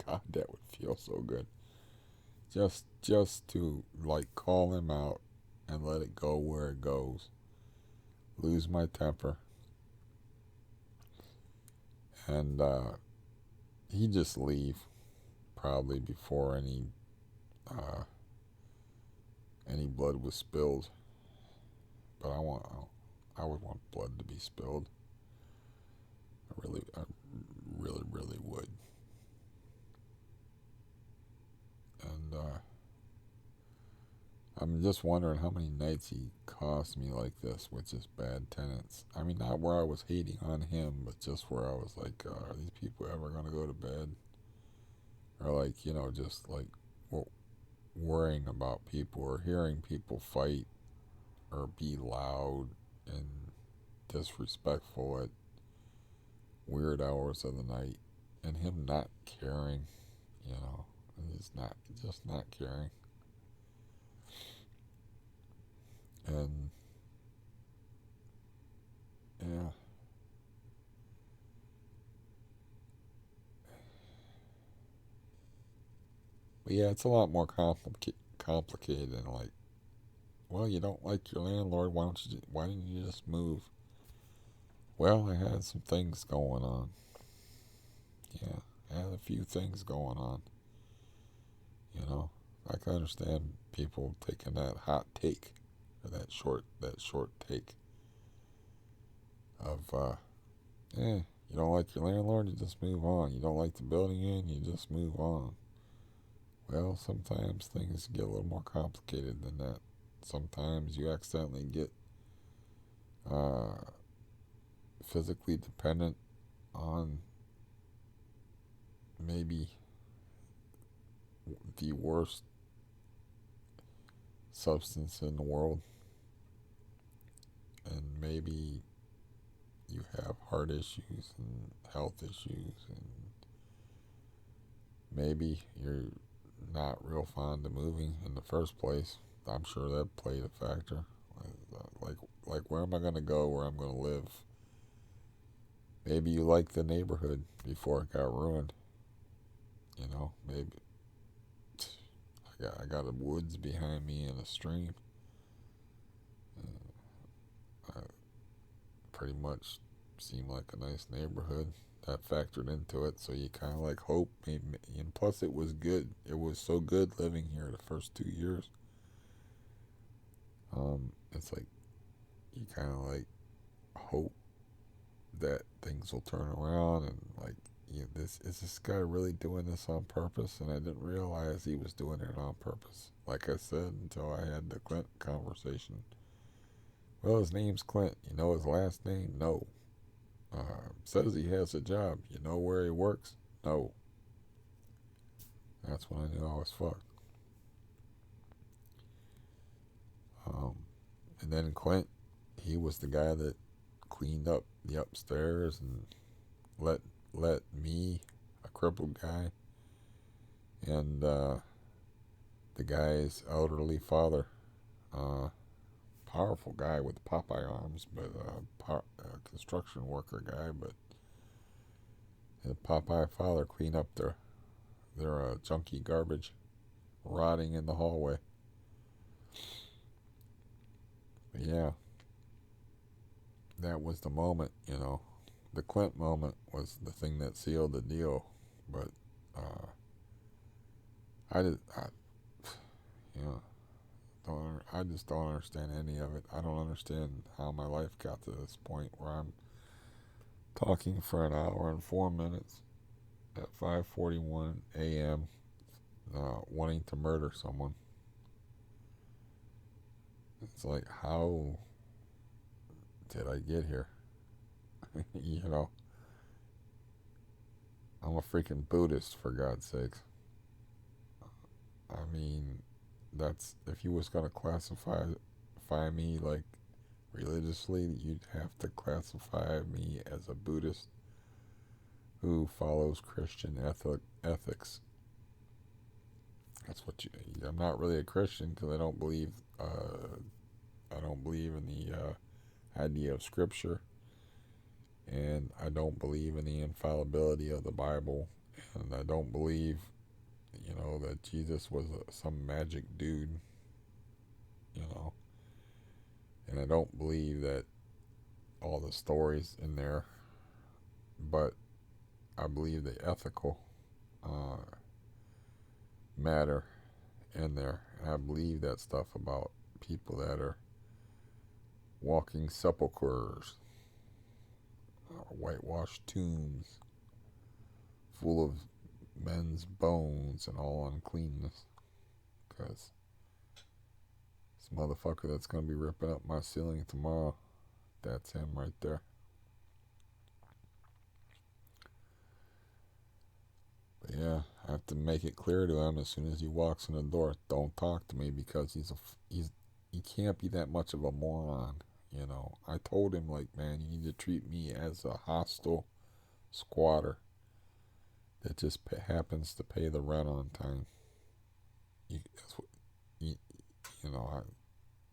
God, that would feel so good. Just to like call him out and let it go where it goes. Lose my temper, and he just leave probably before uh, any blood was spilled. But I would want blood to be spilled. I really would. And I'm just wondering how many nights he cost me like this with just bad tenants. I mean, not where I was hating on him, but just where I was like, are these people ever going to go to bed? Or like, just like worrying about people or hearing people fight or be loud and disrespectful at weird hours of the night, and him not caring, you know, just not caring. And yeah, but yeah, it's a lot more complicated than like, well, you don't like your landlord, why didn't you just move? Well, I had some things going on. Yeah, I had a few things going on. You know, I can understand people taking that hot take or that short take of you don't like your landlord, you just move on. You don't like the building in, you just move on. Well, sometimes things get a little more complicated than that. Sometimes you accidentally get uh, physically dependent on maybe the worst substance in the world, and maybe you have heart issues and health issues, and maybe you're not real fond of moving in the first place. I'm sure that played a factor. Like, like where am I going to go? Where I'm going to live? Maybe you liked the neighborhood before it got ruined. You know, maybe I got the woods behind me and a stream. I pretty much seemed like a nice neighborhood. That factored into it, so you kind of like hope. Maybe, and plus, it was good. It was so good living here the first 2 years. It's like you kind of like hope that things will turn around, and like, this is this guy really doing this on purpose? And I didn't realize he was doing it on purpose. Like I said, until I had the Clint conversation. Well, his name's Clint. You know his last name? No. Says he has a job. You know where he works? No. That's when I knew I was fucked. Um, and then Clint, he was the guy that cleaned up the upstairs and let let me, a crippled guy, and the guy's elderly father, uh, powerful guy with Popeye arms, but construction worker guy, but the Popeye father clean up their junky garbage rotting in the hallway. But yeah, that was the moment, you know. The Clint moment was the thing that sealed the deal, but uh, I did, you know, I just don't understand any of it. I don't understand how my life got to this point where I'm talking for an hour and 4 minutes at 5:41 a.m. Wanting to murder someone. It's like, how did I get here? You know, I'm a freaking Buddhist, for God's sakes. I mean, that's, if you was gonna classify me like religiously, you'd have to classify me as a Buddhist who follows Christian ethics. That's what you. I'm not really a Christian because I don't believe. I don't believe in the idea of Scripture, and I don't believe in the infallibility of the Bible, and I don't believe, that Jesus was some magic dude, you know, and I don't believe that all the stories in there, but I believe the ethical uh, matter in there, and I believe that stuff about people that are walking sepulchres, whitewashed tombs full of men's bones and all uncleanness. Because this motherfucker that's going to be ripping up my ceiling tomorrow, that's him right there. But yeah, I have to make it clear to him as soon as he walks in the door, don't talk to me, because he can't be that much of a moron. I told him, like, man, you need to treat me as a hostile squatter that just happens to pay the rent on time. That's what you, you know.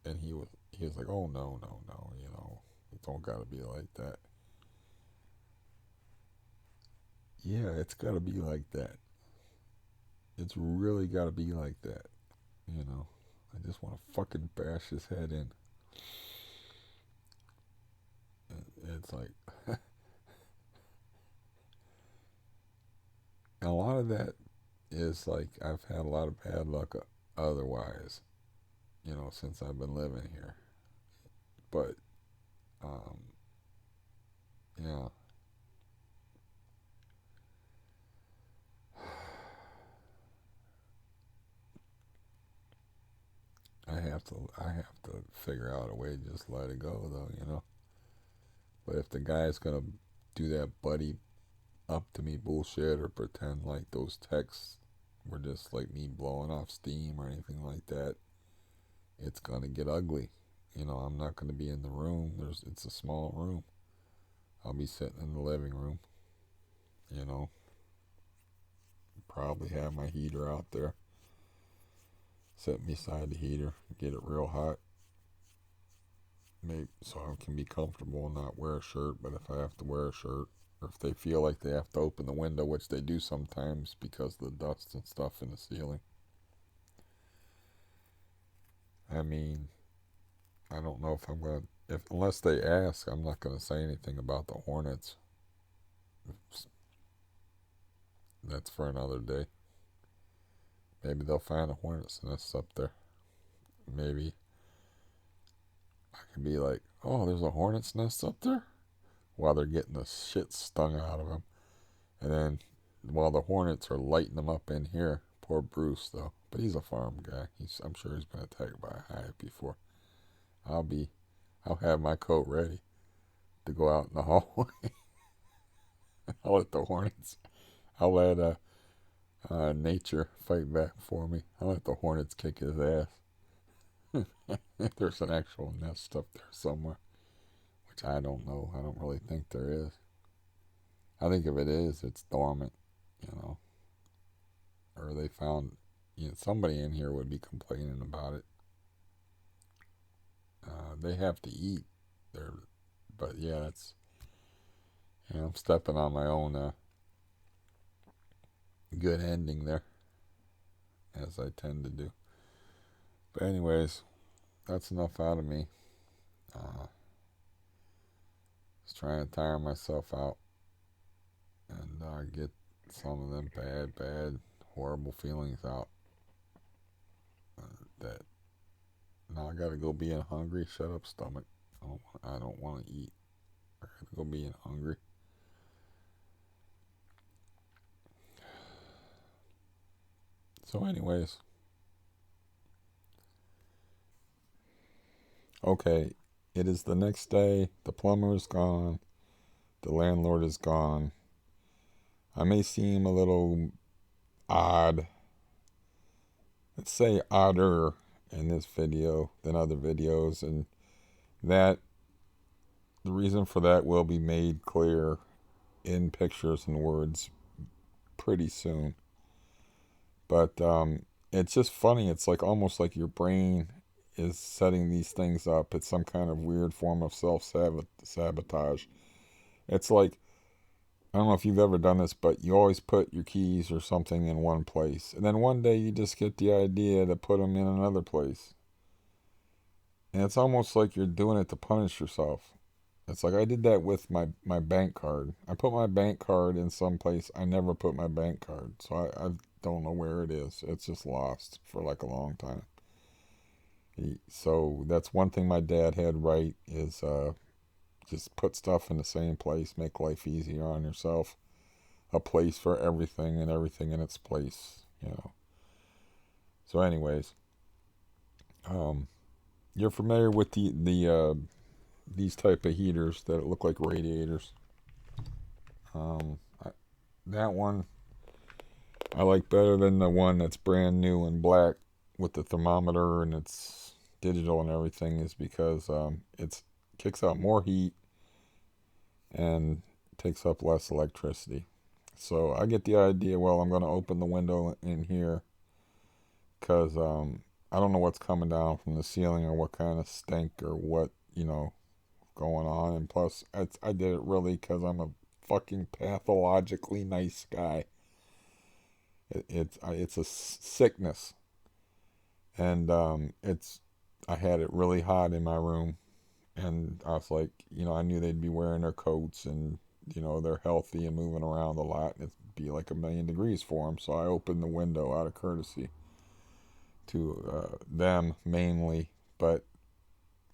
And he was like, oh, no, no, no, it don't gotta be like that. Yeah, it's gotta be like that. It's really gotta be like that. You know, I just want to fucking bash his head in. It's like, a lot of that is like, I've had a lot of bad luck otherwise, since I've been living here. But, um, yeah, I have to figure out a way to just let it go, though, you know. But if the guy's gonna do that buddy up to me bullshit or pretend like those texts were just like me blowing off steam or anything like that, it's gonna get ugly. You know, I'm not gonna be in the room. It's a small room. I'll be sitting in the living room. You know, probably have my heater out there, sit beside the heater, get it real hot, maybe so I can be comfortable and not wear a shirt. But if I have to wear a shirt, or if they feel like they have to open the window, which they do sometimes because of the dust and stuff in the ceiling. I mean, I don't know if I'm gonna, if unless they ask, I'm not gonna say anything about the hornets. That's for another day. Maybe they'll find a hornet's nest up there. Maybe I could be like, "Oh, there's a hornet's nest up there," while they're getting the shit stung out of them, and then while the hornets are lighting them up in here. Poor Bruce, though, but he's a farm guy. I'm sure he's been attacked by a hive before. I'll be, I'll have my coat ready to go out in the hallway. I'll let the hornets. I'll let nature fight back for me. I'll let the hornets kick his ass. If there's an actual nest up there somewhere, which I don't know. I don't really think there is. I think if it is, it's dormant, you know. Or they found, somebody in here would be complaining about it. They have to eat. They're, but yeah, it's, I'm stepping on my own good ending there, as I tend to do. But anyways, that's enough out of me. Just trying to tire myself out and get some of them bad, horrible feelings out. That now I gotta go being hungry. Shut up, stomach. I don't want to eat. I gotta go being hungry. So, anyways, okay. It is the next day. The plumber is gone. The landlord is gone. I may seem a little odd. Let's say odder in this video than other videos, and that the reason for that will be made clear in pictures and words pretty soon. But it's just funny. It's like almost like your brain is setting these things up. It's some kind of weird form of self-sabotage. It's like, I don't know if you've ever done this, but you always put your keys or something in one place. And then one day you just get the idea to put them in another place. And it's almost like you're doing it to punish yourself. It's like I did that with my bank card. I put my bank card in some place. I never put my bank card. So I don't know where it is. It's just lost for like a long time. So that's one thing my dad had right is just put stuff in the same place. Make life easier on yourself. A place for everything and everything in its place. So anyways, you're familiar with these type of heaters that look like radiators. That one I like better than the one that's brand new and black with the thermometer and it's digital and everything, is because it kicks out more heat and takes up less electricity. So I get the idea. Well, I'm going to open the window in here because I don't know what's coming down from the ceiling or what kind of stink or what going on. And plus, I did it really because I'm a fucking pathologically nice guy. It's a sickness, and I had it really hot in my room, and I was like, I knew they'd be wearing their coats, and they're healthy and moving around a lot, and it'd be like 1,000,000 degrees for them. So I opened the window out of courtesy to them mainly, but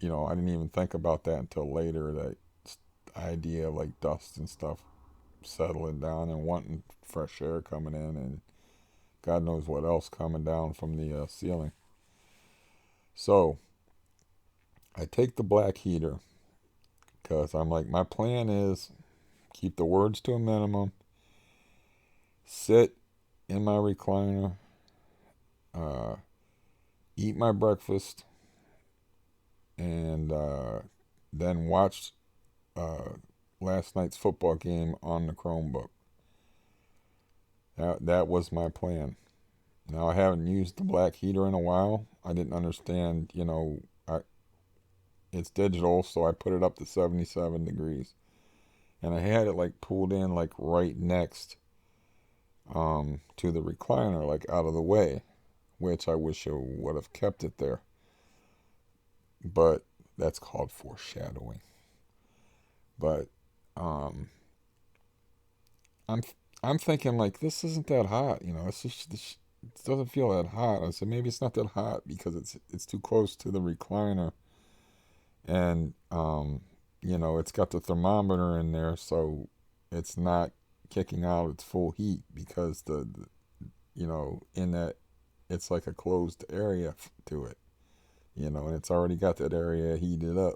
I didn't even think about that until later. That idea of like dust and stuff settling down and wanting fresh air coming in, and God knows what else coming down from the ceiling. So I take the black heater because I'm like, my plan is keep the words to a minimum, sit in my recliner, uh, eat my breakfast, and then watch uh, last night's football game on the Chromebook. That was my plan. Now, I haven't used the black heater in a while. I didn't understand, it's digital, so I put it up to 77 degrees. And I had it like pulled in like right next to the recliner, like out of the way, which I wish I would have kept it there. But that's called foreshadowing. But um, I'm I'm thinking like this isn't that hot, it doesn't feel that hot. I said maybe it's not that hot because it's too close to the recliner, and it's got the thermometer in there, so it's not kicking out its full heat because in that it's like a closed area to it, and it's already got that area heated up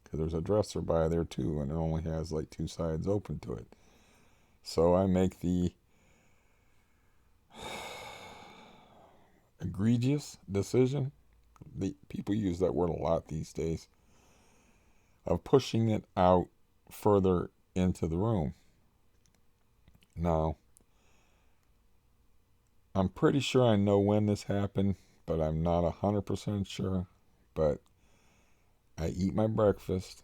because there's a dresser by there too, and it only has like two sides open to it. So I make the egregious decision. The people use that word a lot these days, of pushing it out further into the room. Now, I'm pretty sure I know when this happened, but I'm not 100% sure. But I eat my breakfast,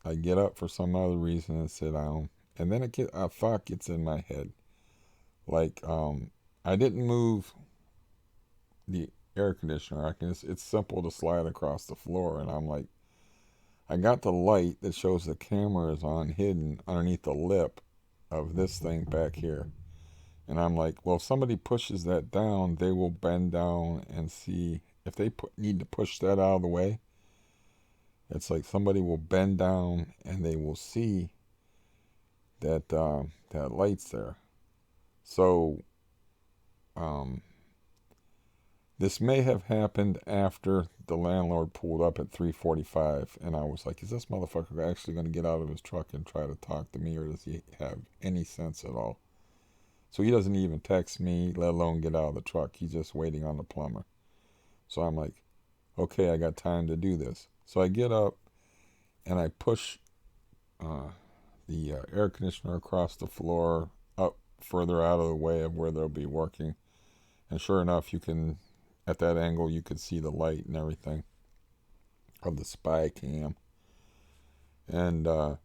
I get up for some other reason and sit down, and then a thought gets in my head. Like, I didn't move the air conditioner. It's simple to slide across the floor, and I'm like, I got the light that shows the camera is on hidden underneath the lip of this thing back here. And I'm like, well, if somebody pushes that down, they will bend down and see. If they need to push that out of the way, it's like somebody will bend down and they will see that that light's there. So um, this may have happened after the landlord pulled up at 3:45, and I was like, is this motherfucker actually going to get out of his truck and try to talk to me, or does he have any sense at all? So he doesn't even text me, let alone get out of the truck. He's just waiting on the plumber. So I'm like, okay, I got time to do this. So I get up and I push uh, the air conditioner across the floor up further out of the way of where they'll be working. And sure enough, at that angle, you could see the light and everything of the spy cam. And I'm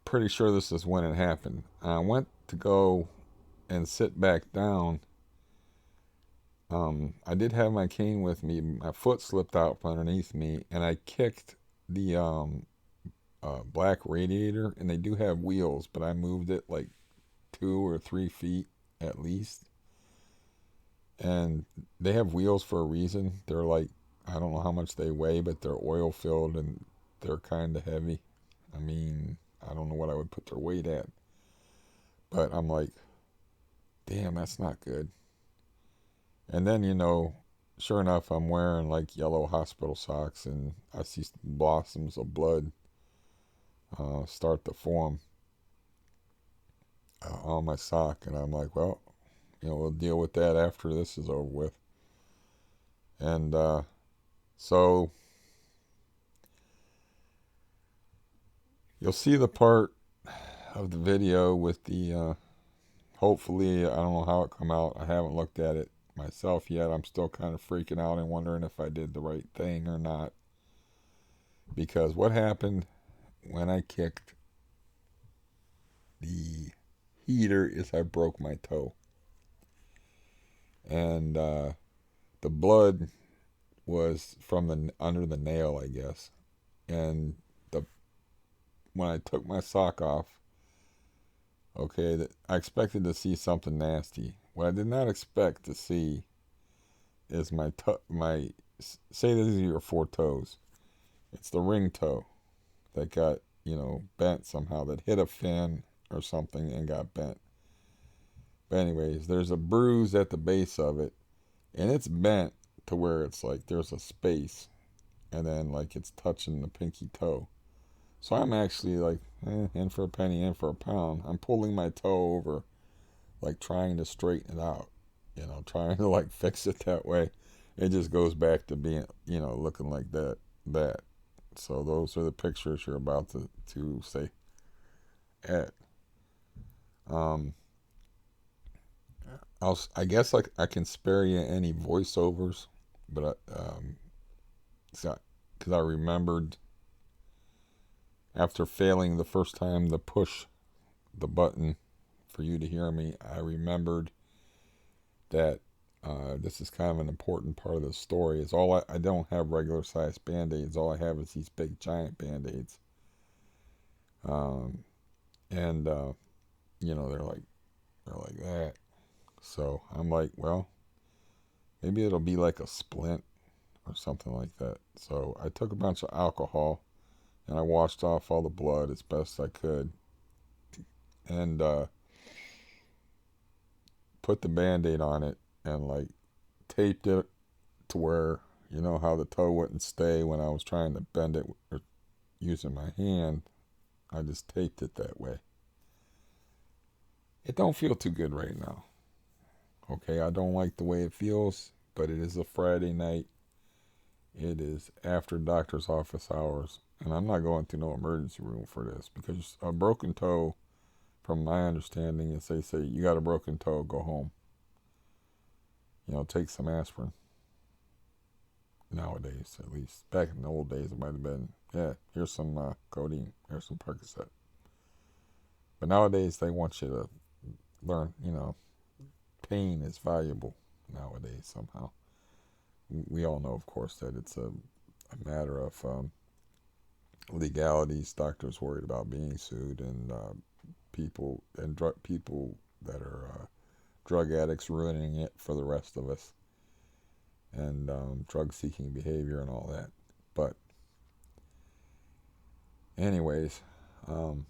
pretty sure this is when it happened. I went to go and sit back down. I did have my cane with me. My foot slipped out from underneath me, and I kicked the black radiator. And they do have wheels, but I moved it like 2 or 3 feet at least. And they have wheels for a reason. They're like, I don't know how much they weigh, but they're oil filled and they're kind of heavy. I mean, I don't know what I would put their weight at. But I'm like, damn, that's not good. And then, sure enough, I'm wearing like yellow hospital socks, and I see blossoms of blood start to form on my sock. And I'm like, well, we'll deal with that after this is over with. And so you'll see the part of the video with the, hopefully, I don't know how it come out. I haven't looked at it myself yet. I'm still kind of freaking out and wondering if I did the right thing or not. Because what happened when I kicked the heater is I broke my toe. And the blood was from under the nail, I guess. And when I took my sock off, okay, I expected to see something nasty. What I did not expect to see is say these are your 4 toes. It's the ring toe that got, bent somehow, that hit a fin or something and got bent. But anyways, there's a bruise at the base of it, and it's bent to where it's like there's a space, and then like it's touching the pinky toe. So I'm actually like, in for a penny, in for a pound. I'm pulling my toe over, like trying to straighten it out, trying to like fix it that way. It just goes back to being, looking like that. So those are the pictures you're about to say, Ed. Um, I guess like I can spare you any voiceovers, but because I remembered after failing the first time to push the button for you to hear me, I remembered that this is kind of an important part of the story. Is I don't have regular sized band-aids. All I have is these big giant band-aids. And they're like that. So I'm like, well, maybe it'll be like a splint or something like that. So I took a bunch of alcohol and I washed off all the blood as best I could, and put the band-aid on it, and like taped it to where, how the toe wouldn't stay when I was trying to bend it or using my hand. I just taped it that way. It don't feel too good right now. Okay, I don't like the way it feels, but it is a Friday night. It is after doctor's office hours, and I'm not going to no emergency room for this, because a broken toe, from my understanding, is they say you got a broken toe, go home. Take some aspirin. Nowadays, at least. Back in the old days, it might have been, yeah, here's some codeine, here's some Percocet. But nowadays, they want you to learn, pain is valuable nowadays somehow. We all know, of course, that it's a matter of legalities. Doctors worried about being sued, and people that are drug addicts ruining it for the rest of us, and drug-seeking behavior and all that. But anyways, um,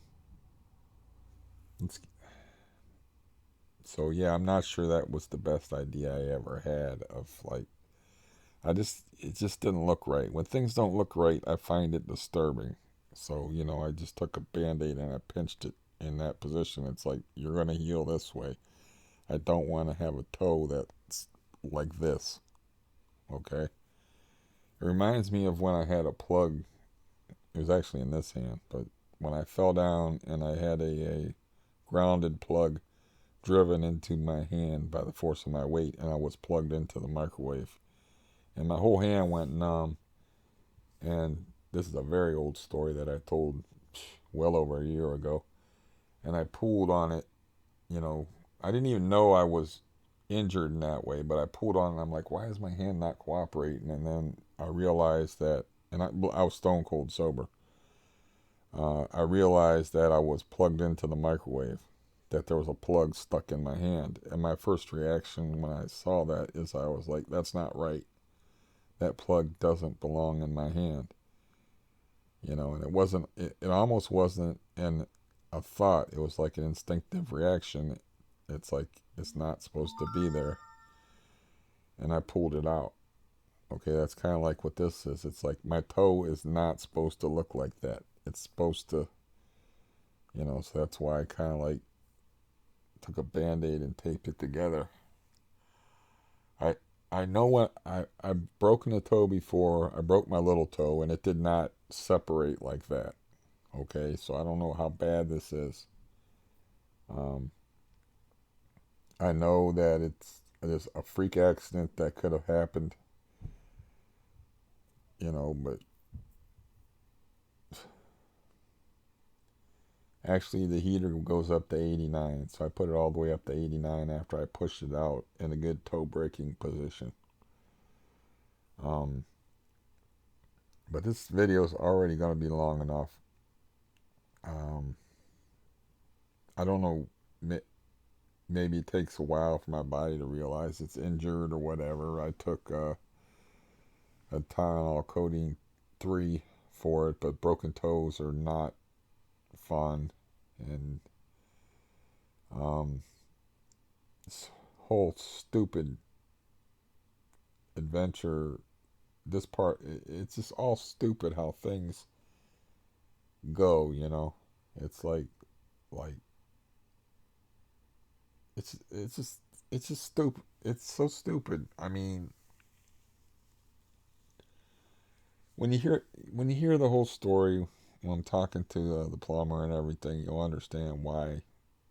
so yeah, I'm not sure that was the best idea I ever had. Of like, it just didn't look right. When things don't look right, I find it disturbing. So, I just took a band-aid and I pinched it in that position. It's like, you're going to heal this way. I don't want to have a toe that's like this. Okay? It reminds me of when I had a plug. It was actually in this hand, but when I fell down and I had a grounded plug driven into my hand by the force of my weight, and I was plugged into the microwave. And my whole hand went numb. And this is a very old story that I told well over a year ago. And I pulled on it, you know. I didn't even know I was injured in that way, but I pulled on it and I'm like, why is my hand not cooperating? And then I realized that, and I was stone cold sober. I realized that I was plugged into the microwave, that there was a plug stuck in my hand. And my first reaction when I saw that is I was like, that's not right. That plug doesn't belong in my hand. And it almost wasn't a thought. It was like an instinctive reaction. It's like, it's not supposed to be there. And I pulled it out. Okay, that's kind of like what this is. It's like my toe is not supposed to look like that. It's supposed to, so that's why I kind of like took a band-aid and taped it together. I I know when I've broken a toe before. I broke my little toe and it did not separate like that. Okay, so I don't know how bad this is. Um, I know that it's a freak accident that could have happened, but actually the heater goes up to 89, so I put it all the way up to 89 after I pushed it out in a good toe breaking position. Um, but this video is already going to be long enough. Um, I don't know. Maybe it takes a while for my body to realize it's injured or whatever. I took a Tylenol codeine 3 for it, but broken toes are not fun. And this whole stupid adventure, this part, it's just all stupid how things go, you know. It's like it's just stupid. It's so stupid. I mean, when you hear when you hear the whole story, when I'm talking to the plumber and everything, you'll understand why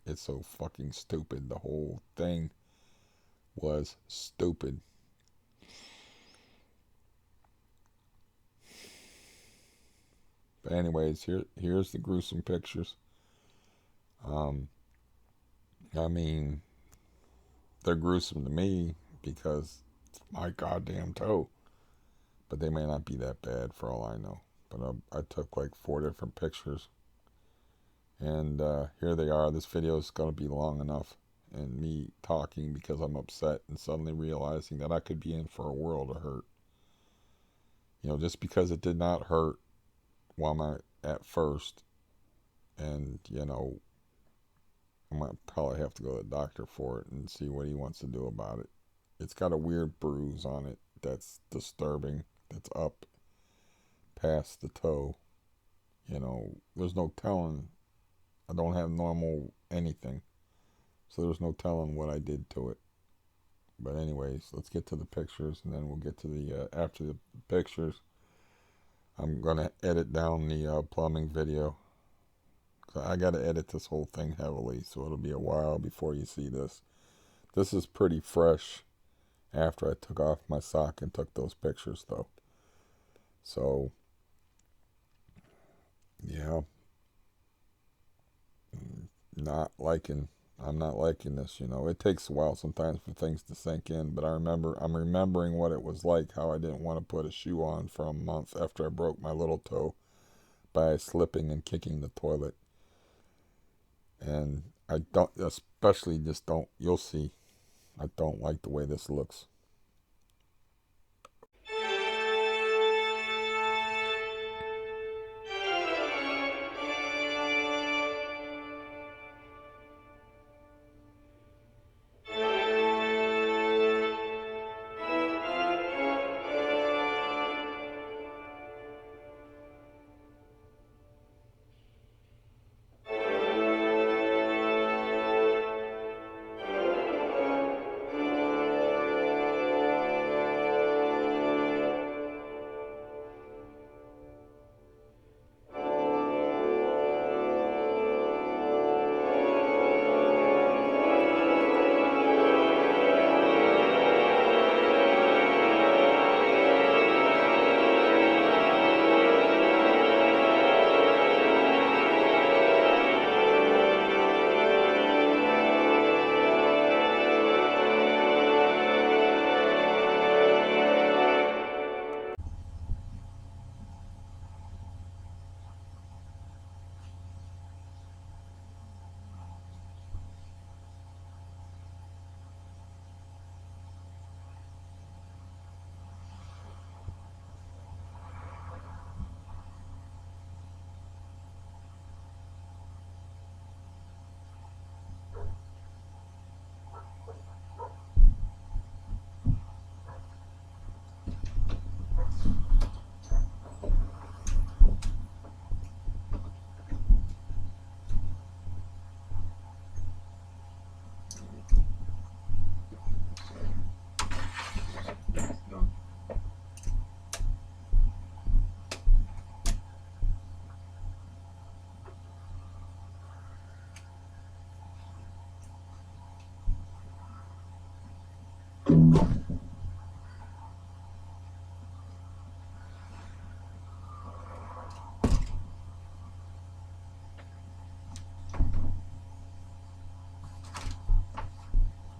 it's so fucking stupid. The whole thing was stupid. But anyways, here's the gruesome pictures. Um, I mean, they're gruesome to me because it's my goddamn toe. But they may not be that bad for all I know. But I took like 4 different pictures. And here they are. This video is going to be long enough. And me talking because I'm upset and suddenly realizing that I could be in for a world of hurt. You know, just because it did not hurt while I'm at first. And, you know, I might probably have to go to the doctor for it and see what he wants to do about it. It's got a weird bruise on it that's disturbing. That's up past the toe. You know, there's no telling. I don't have normal anything. So there's no telling what I did to it. But anyways, let's get to the pictures, and then we'll get to the, after the pictures, I'm going to edit down the plumbing video. So I got to edit this whole thing heavily, so it'll be a while before you see this. This is pretty fresh after I took off my sock and took those pictures, though. So, yeah. I'm not liking this, you know. It takes a while sometimes for things to sink in, but I'm remembering what it was like, how I didn't want to put a shoe on for a month after I broke my little toe by slipping and kicking the toilet. And I don't, especially just don't, you'll see, I don't like the way this looks.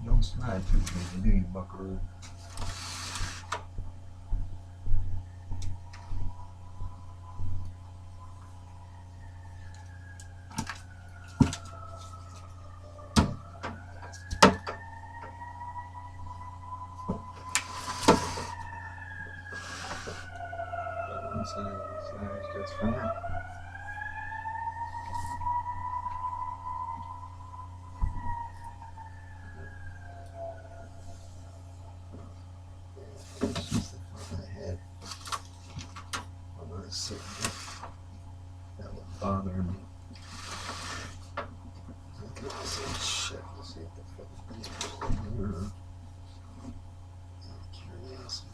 Don't slide too crazy, do you, buckaroo? One side slides just fine. bothering me. Shit, let's see if the fuck. Curiosity.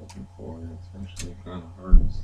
Looking for it, it's actually kind of hard to see.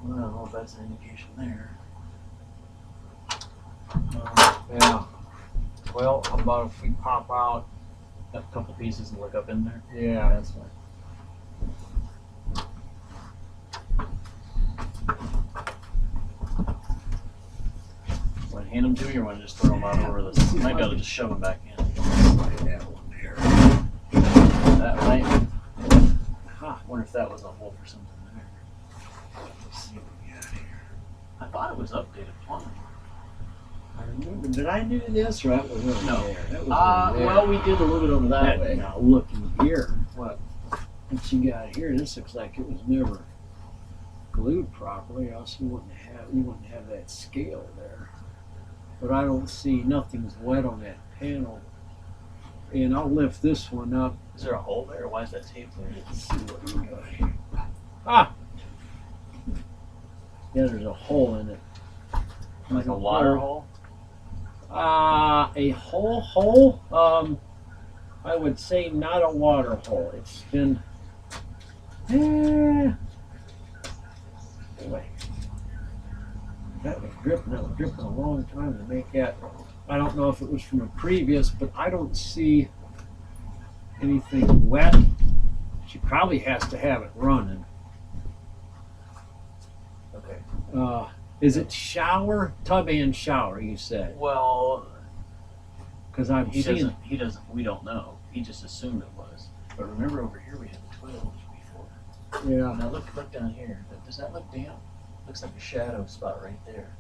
Well, I don't know if that's an indication there. Yeah. Well, how about if we pop out a couple pieces and look up in there? Yeah. That's fine. Want to hand them to you or want to just throw them out over this? You might be able to just shove them back in. That one there. That might. Huh, I wonder if that was a hole for something there. Let's see what we got here. I thought it was updated plumbing. I remember, did I do this or that was over No. there? That was over there. Well, we did a little bit over that way. Now looking here, What? what you got here, this looks like it was never glued properly, else you wouldn't have that scale there. But I don't see nothing's wet on that panel. And I'll lift this one up. Is there a hole there? Why is that tape there? Let's see what we got here. Ah! Yeah, there's a hole in it. Like There's a water hole. hole? A hole? I would say not a water hole. It's been, boy, that was dripping a long time to make that. I don't know if it was from a previous, but I don't see anything wet. She probably has to have it running. Okay. Is it shower? Tub and shower, you said? Well, Because I'm seeing. he doesn't, we don't know. He just assumed it was. But remember over here we had the toilet before. Yeah. Now look down here. Does that look damp? Looks like a shadow spot right there.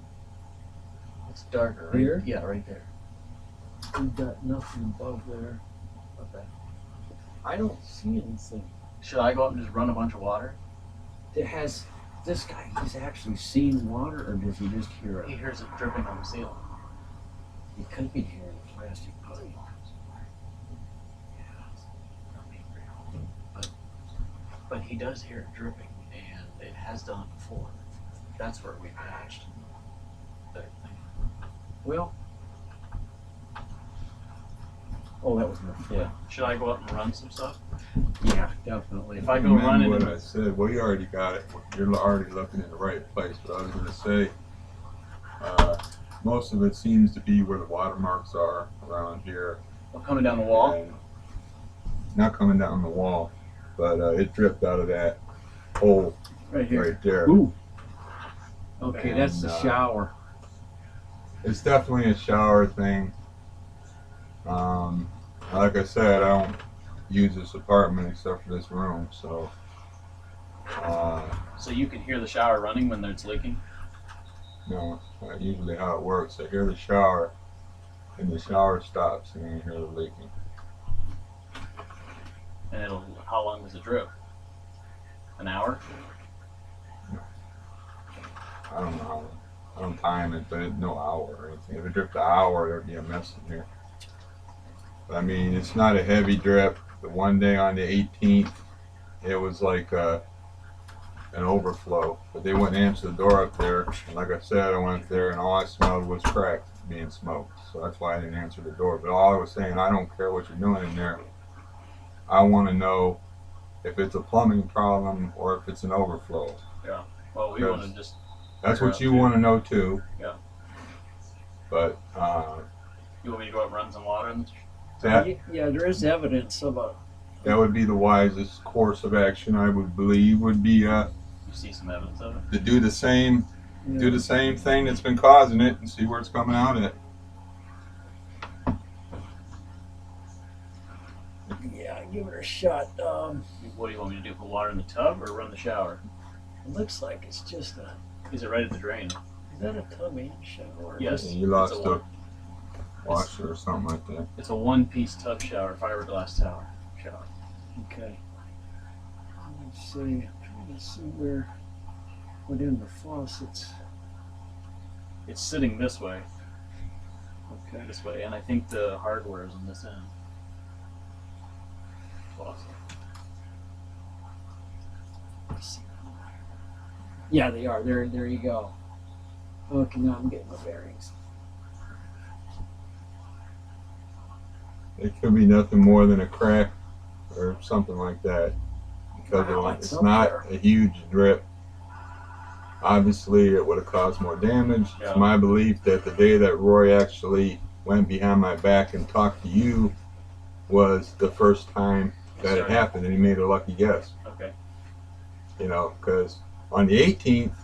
It's darker, right? Here? Yeah, right there. We've got nothing above there. Okay. I don't see anything. Should I go up and just run a bunch of water? Has this guy, he's actually seen water, or does he just hear He it? hears it dripping on the ceiling. He could be hearing a plastic pipe. But he does hear it dripping, and it has done it before. That's where we patched that thing. Well. Oh, that was my foot. Yeah. Should I go up and run some stuff? Yeah, definitely. If I go Remember running, what I said. Well, you already got it. You're already looking in the right place. But I was going to say, most of it seems to be where the watermarks are around here. coming down the wall. And not coming down the wall, but it dripped out of that hole Right here. right there. Ooh. Okay, that's the And, shower. It's definitely a shower thing. Like I said, I don't use this apartment except for this room, so. So you can hear the shower running when it's leaking? No, it's not usually how it works. I hear the shower, and the shower stops, and then you hear the leaking. And how long does it drip? An hour? I don't know how. I don't time it, but it's no hour or anything. If it dripped an hour, there'd be a mess in here. But I mean, it's not a heavy drip. The one day on the 18th, it was like an overflow. But they wouldn't answer the door up there. And like I said, I went there and all I smelled was crack being smoked. So that's why I didn't answer the door. But all I was saying, I don't care what you're doing in there. I want to know if it's a plumbing problem or if it's an overflow. Yeah. Well, we want to just. That's figure what out you too. want to know too. Yeah. But You want me to go up and run some water in the that Yeah, there is evidence of a. that would be the wisest course of action, I would believe, would be You see some evidence of it? to do the same Yeah. thing that's been causing it and see where it's coming out at. Yeah, give it a shot. What do you want me to do? Put water in the tub or run the shower? It looks like it's just a. Is it right at the drain? Is that a tub and shower? Yes. You lost It's a washer or something like that. It's a one-piece tub shower, fiberglass shower. Okay. Let's see. I'm trying to see where. Within the faucets. It's sitting this way, Okay. and I think the hardware is on this end. Faucet. Let's see. Yeah, they are. There you go. Okay, now I'm getting my bearings. It could be nothing more than a crack or something like that because Wow, it's it's up not there. a huge drip. Obviously, it would have caused more damage. Yeah. It's my belief that the day that Roy actually went behind my back and talked to you was the first time that it happened, and he made a lucky guess. Okay. You know, because on the 18th,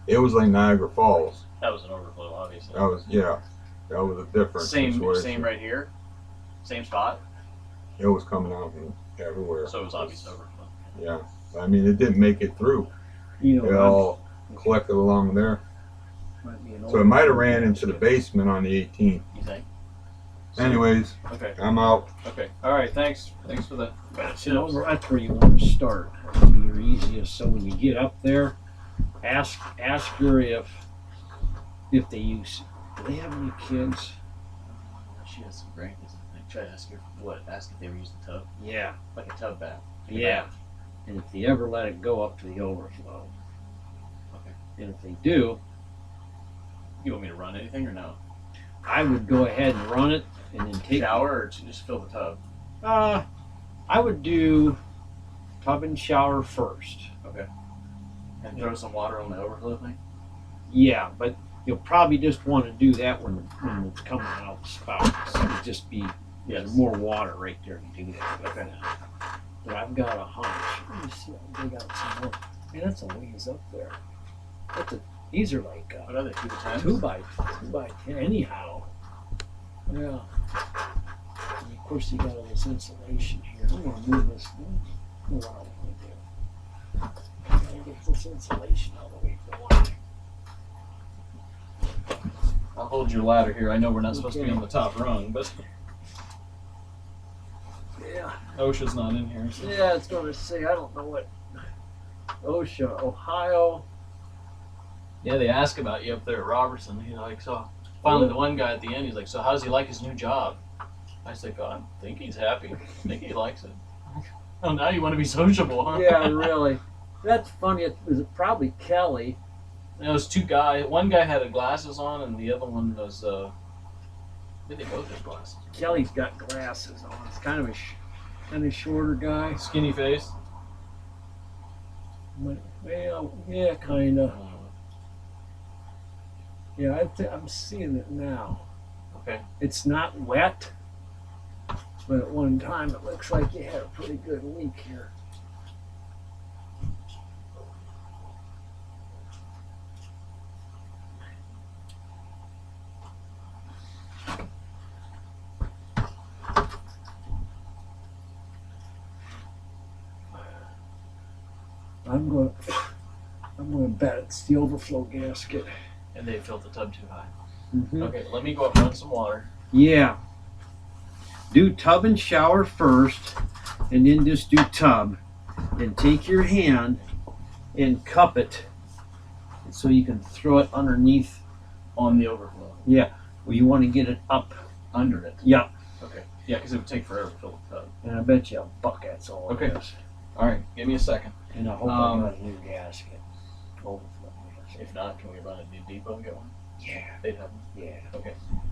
it was like Niagara Falls. That was an overflow, obviously. That was that was a different situation. Same right here. Same spot. It was coming out from everywhere. So it was obvious overflow. Yeah, I mean, it didn't make it through. You know, It all collected along there. might be an So it might have overflow ran into the gasket. basement on the 18th. You think? Anyways, Okay. I'm out. Okay. All right. Thanks. Thanks for the That's tips. where you want to start. That would be your easiest. So when you get up there, ask her if they use. Do they have any kids? She has some grandkids. I think. Try to ask her what. Ask if they ever use the tub, Yeah. like a tub bath. Yeah. And if they ever let it go up to the overflow. Okay. And if they do, You want me to run anything or no? I would go ahead and run it and then take. Shower or just fill the tub? I would do tub and shower first. And throw some water on the overflow thing? Yeah, but you'll probably just want to do that when it's coming out the spout. So it'd just be there's more water right there to do that. Okay. But I've got a hunch. Let me see. I'll dig out some more. Man, that's a ways up there. These are like What are they? 2 to 10? 2 by 10. Anyhow. Yeah. And of course, you got all this insulation here. I'm gonna move this. What I want to do. I gotta get this insulation all the way to the line. I'll hold your ladder here. I know we're not supposed to be on the top rung, but Yeah. OSHA's not in here. So. Yeah, it's gonna say I don't know what OSHA, Ohio. Yeah, they ask about you up there at Robertson. He's like, so finally the one guy at the end, he's like, so how does he like his new job? I said, God, I think he's happy. I think he likes it. Oh, now you want to be sociable, huh? Yeah, really. That's funny. It was probably Kelly. There was 2 guys. One guy had glasses on, and the other one was. I think they both had glasses. Kelly's got glasses on. It's kind of a shorter guy. Skinny face. Well, yeah, kind of. Yeah, I'm seeing it now. Okay. It's not wet, but at one time it looks like you had a pretty good leak here. I'm going to bet it's the overflow gasket. And they filled the tub too high. Mm-hmm. Okay, let me go up and run some water. Yeah. Do tub and shower first, and then just do tub. And take your hand and cup it so you can throw it underneath. On the overflow. Yeah. Well, you want to get it up. Under it. Yeah. Okay. Yeah, because it would take forever to fill the tub. And I bet you a bucket's all Okay. it is. All right, give me a second. And I hope I got a new gasket. Overflow gasket. If not, can we run a new depot and get one? Yeah. They'd have one. Yeah.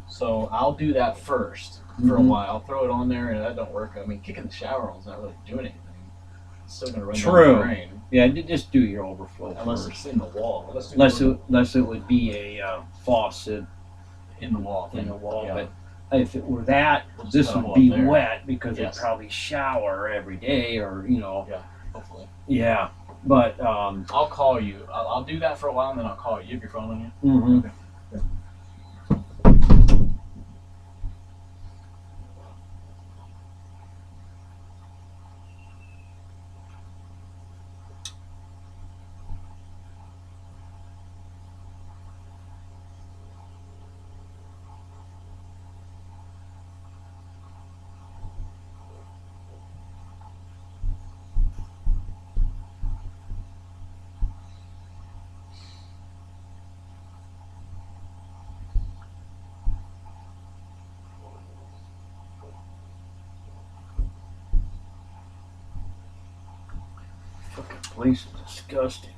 So I'll do that first for a Mhm. while. I'll throw it on there, and if that don't work, I mean, kicking the shower on is not really doing anything. It's still going to run True. down the drain. Yeah, just do your overflow Unless first. it's in the wall. Unless it would be a faucet in the wall. in the wall. Yeah. But if it were that, We'll just this cut 'em would off be there. wet because Yes. they'd probably shower every day or, Hopefully. Yeah. But, I'll call you. I'll do that for a while, and then I'll call you. You have your phone on you? mhm. Fucking place is disgusting.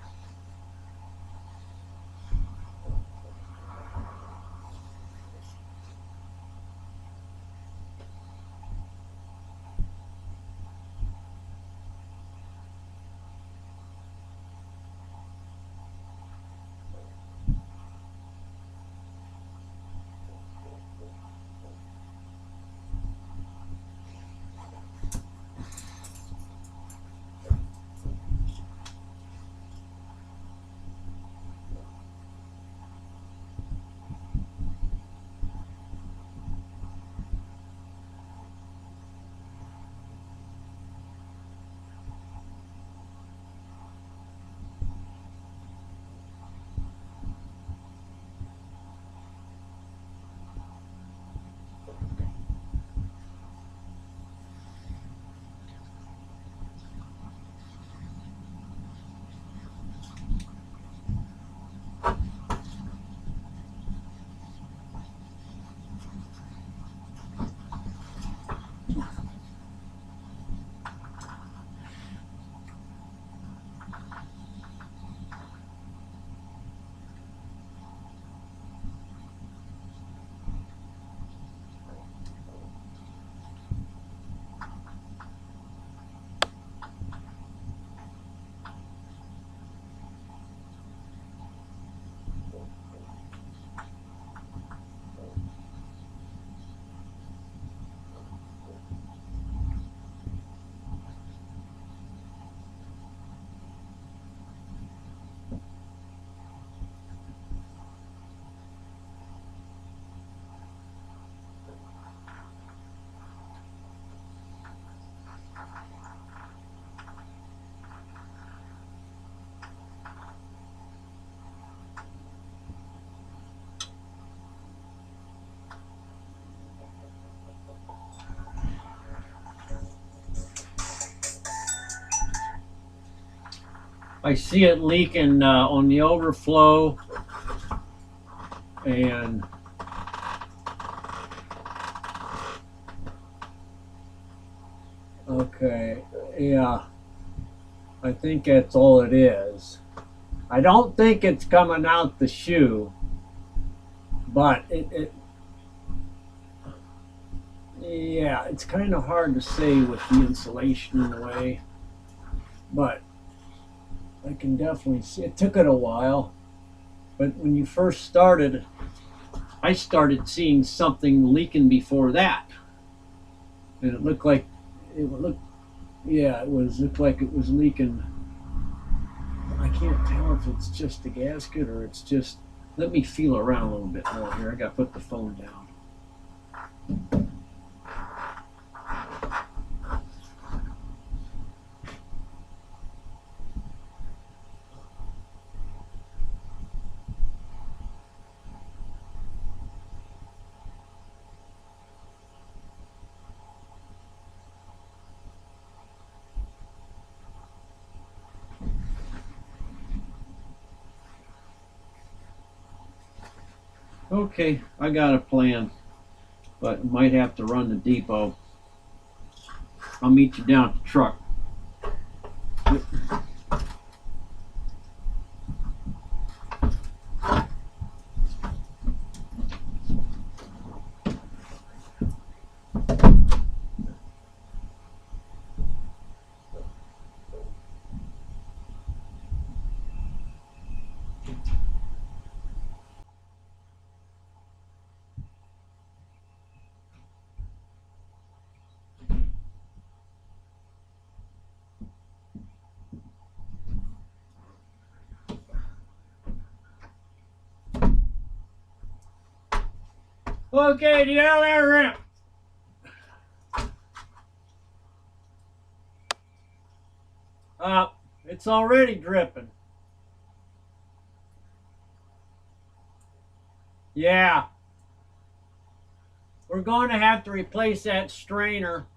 I see it leaking on the overflow, and okay, yeah, I think that's all it is. I don't think it's coming out the shoe, but yeah, it's kind of hard to say with the insulation in the way, but I can definitely see it. Took it a while, but when you first started, I started seeing something leaking before that, and it looked like looked like it was leaking. I can't tell if it's just the gasket or it's just. Let me feel around a little bit more here. I got to put the phone down. Okay, I got a plan, but might have to run the depot. I'll meet you down at the truck. Okay, the other ramp. Uh, it's already dripping. Yeah. We're going to have to replace that strainer.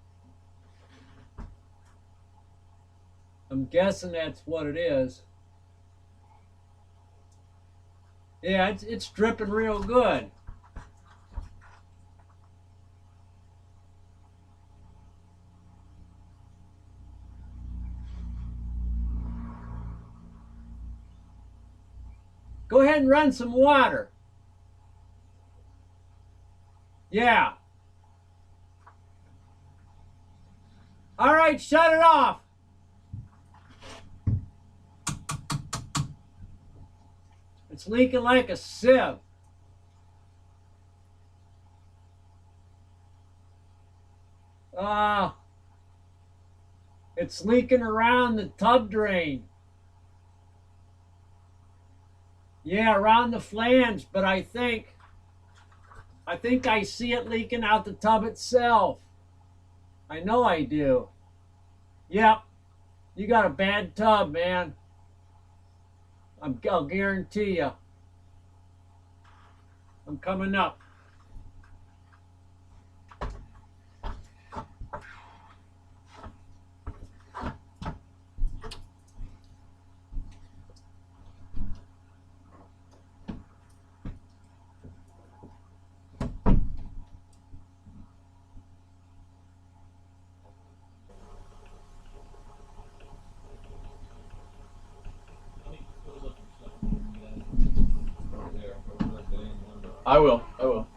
I'm guessing that's what it is. Yeah, it's dripping real good. Go ahead and run some water. Yeah. All right, shut it off. It's leaking like a sieve. Uh, it's leaking around the tub drain. Yeah, around the flange, but I think I see it leaking out the tub itself. I know I do. Yep, you got a bad tub, man. I'll guarantee you. I'm coming up. I will. I will.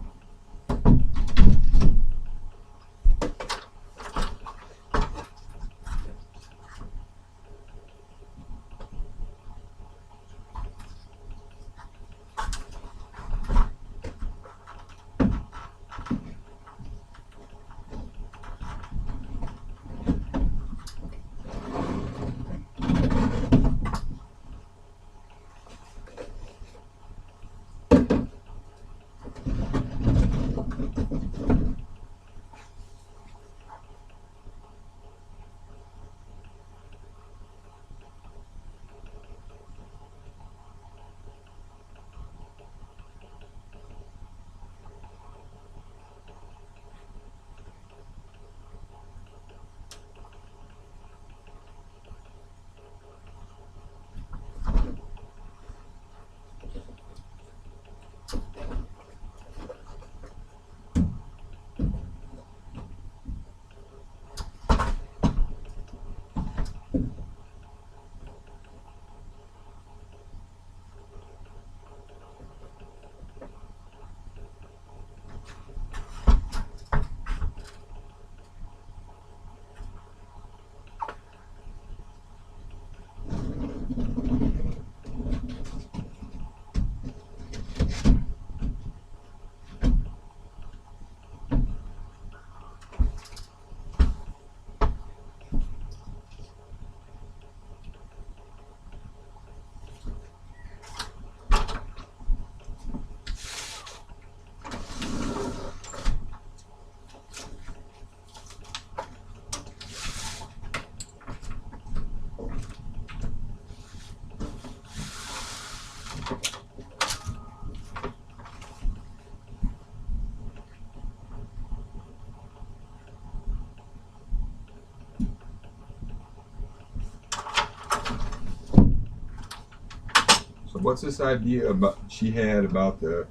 So what's this idea about she had about the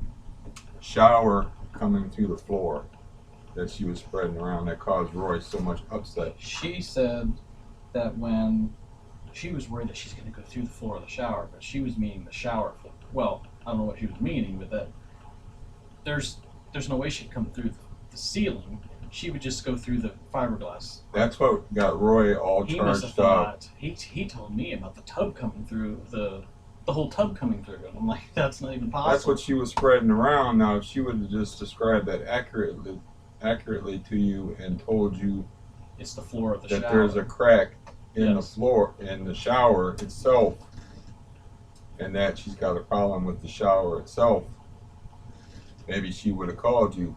shower coming through the floor that she was spreading around that caused Roy so much upset. She said that when she was worried that she's going to go through the floor of the shower, but she was meaning the shower floor. Well, I don't know what she was meaning, but that there's no way she'd come through the ceiling. She would just go through the fiberglass. That's what got Roy all He must have charged up. thought, he told me about the tub coming through, the whole tub coming through. And I'm like, that's not even possible. That's what she was spreading around. Now, if she would have just described that accurately to you and told you it's the floor of the that shower. there's a crack in the Yes. floor in the shower itself, and that she's got a problem with the shower itself, maybe she would have called you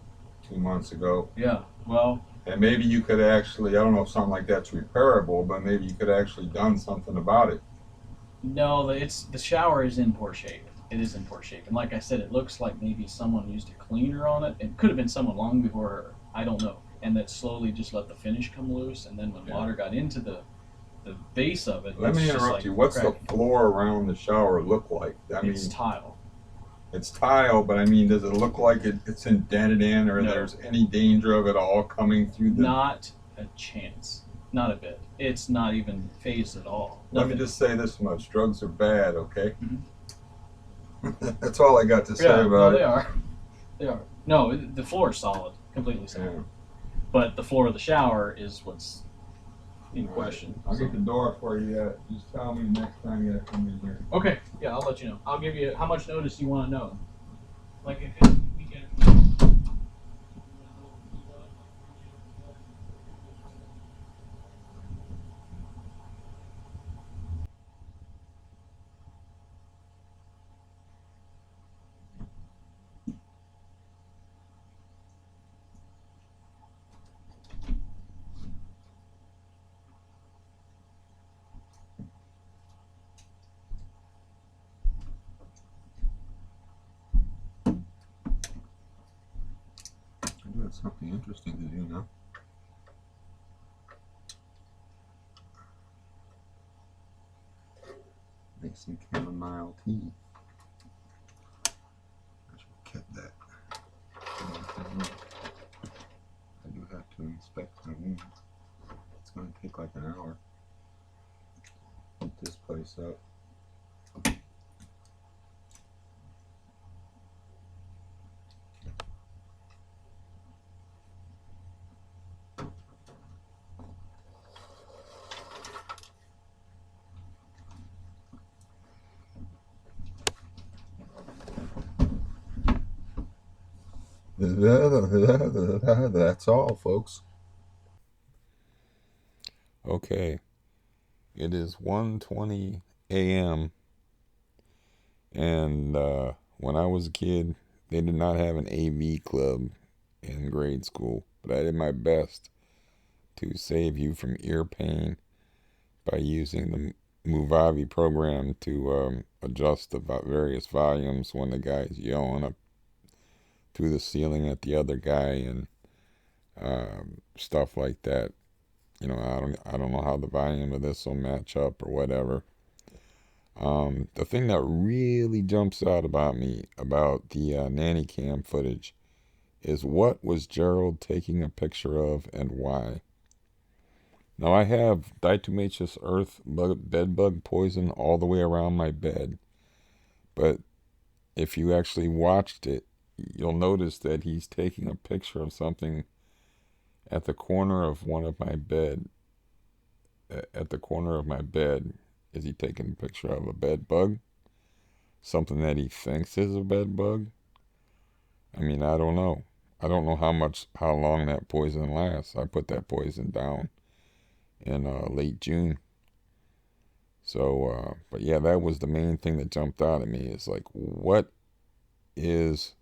2 months ago. Yeah, well, And maybe you could actually, I don't know if something like that's repairable, but maybe you could actually done something about it. no, the shower is in poor shape. It is in poor shape. And like I said, it looks like maybe someone used a cleaner on it. It could have been someone long before her. I don't know. And that slowly just let the finish come loose. And then when water got into the base of it, Let me it's just interrupt like you. What's cracking. the floor around the shower look like? I mean, It's tile. it's tile, but I mean, does it look like it's indented in, or No. there's any danger of it all coming through the? Not a chance. Not a bit. It's not even phased at all. Let me Nothing. just say this much: drugs are bad. Okay. Mhm. That's all I got to say Yeah, no, about they it. are. They are. No, the floor is solid, completely solid. Yeah. But the floor of the shower is what's in question. I'll get the door for you. Just tell me next time you come in here. Okay, yeah, I'll let you know. I'll give you how much notice you want to know. Like if it's weekend. I do have something interesting to do now. Make some chamomile tea. I should have kept that. I do have to inspect my wound. It's going to take like an hour. Put this place up. That's all, folks. Okay, it is 1:20 a.m. and when I was a kid, they did not have an AV club in grade school, but I did my best to save you from ear pain by using the Movavi program to adjust the various volumes when the guy's yelling up through the ceiling at the other guy and stuff like that. You know, I don't know how the volume of this will match up or whatever. The thing that really jumps out about me about the nanny cam footage is what was Gerald taking a picture of and why. Now I have diatomaceous earth bed bug poison all the way around my bed, but if you actually watched it, you'll notice that he's taking a picture of something at the corner of one of my bed. At the corner of my bed, is he taking a picture of a bed bug? Something that he thinks is a bed bug? I mean, I don't know. I don't know how long that poison lasts. I put that poison down in late June. So, but yeah, that was the main thing that jumped out at me. Is like, why is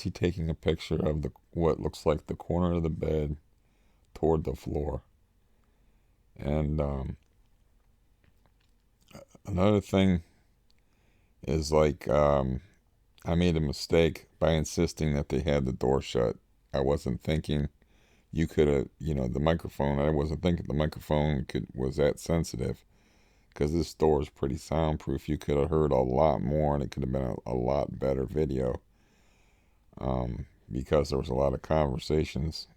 he taking a picture of what looks like the corner of the bed toward the floor? And another thing is like, I made a mistake by insisting that they had the door shut. I wasn't thinking you could have, the microphone. I wasn't thinking the microphone was that sensitive, because this door is pretty soundproof. You could have heard a lot more, and it could have been a lot better video. because there was a lot of conversations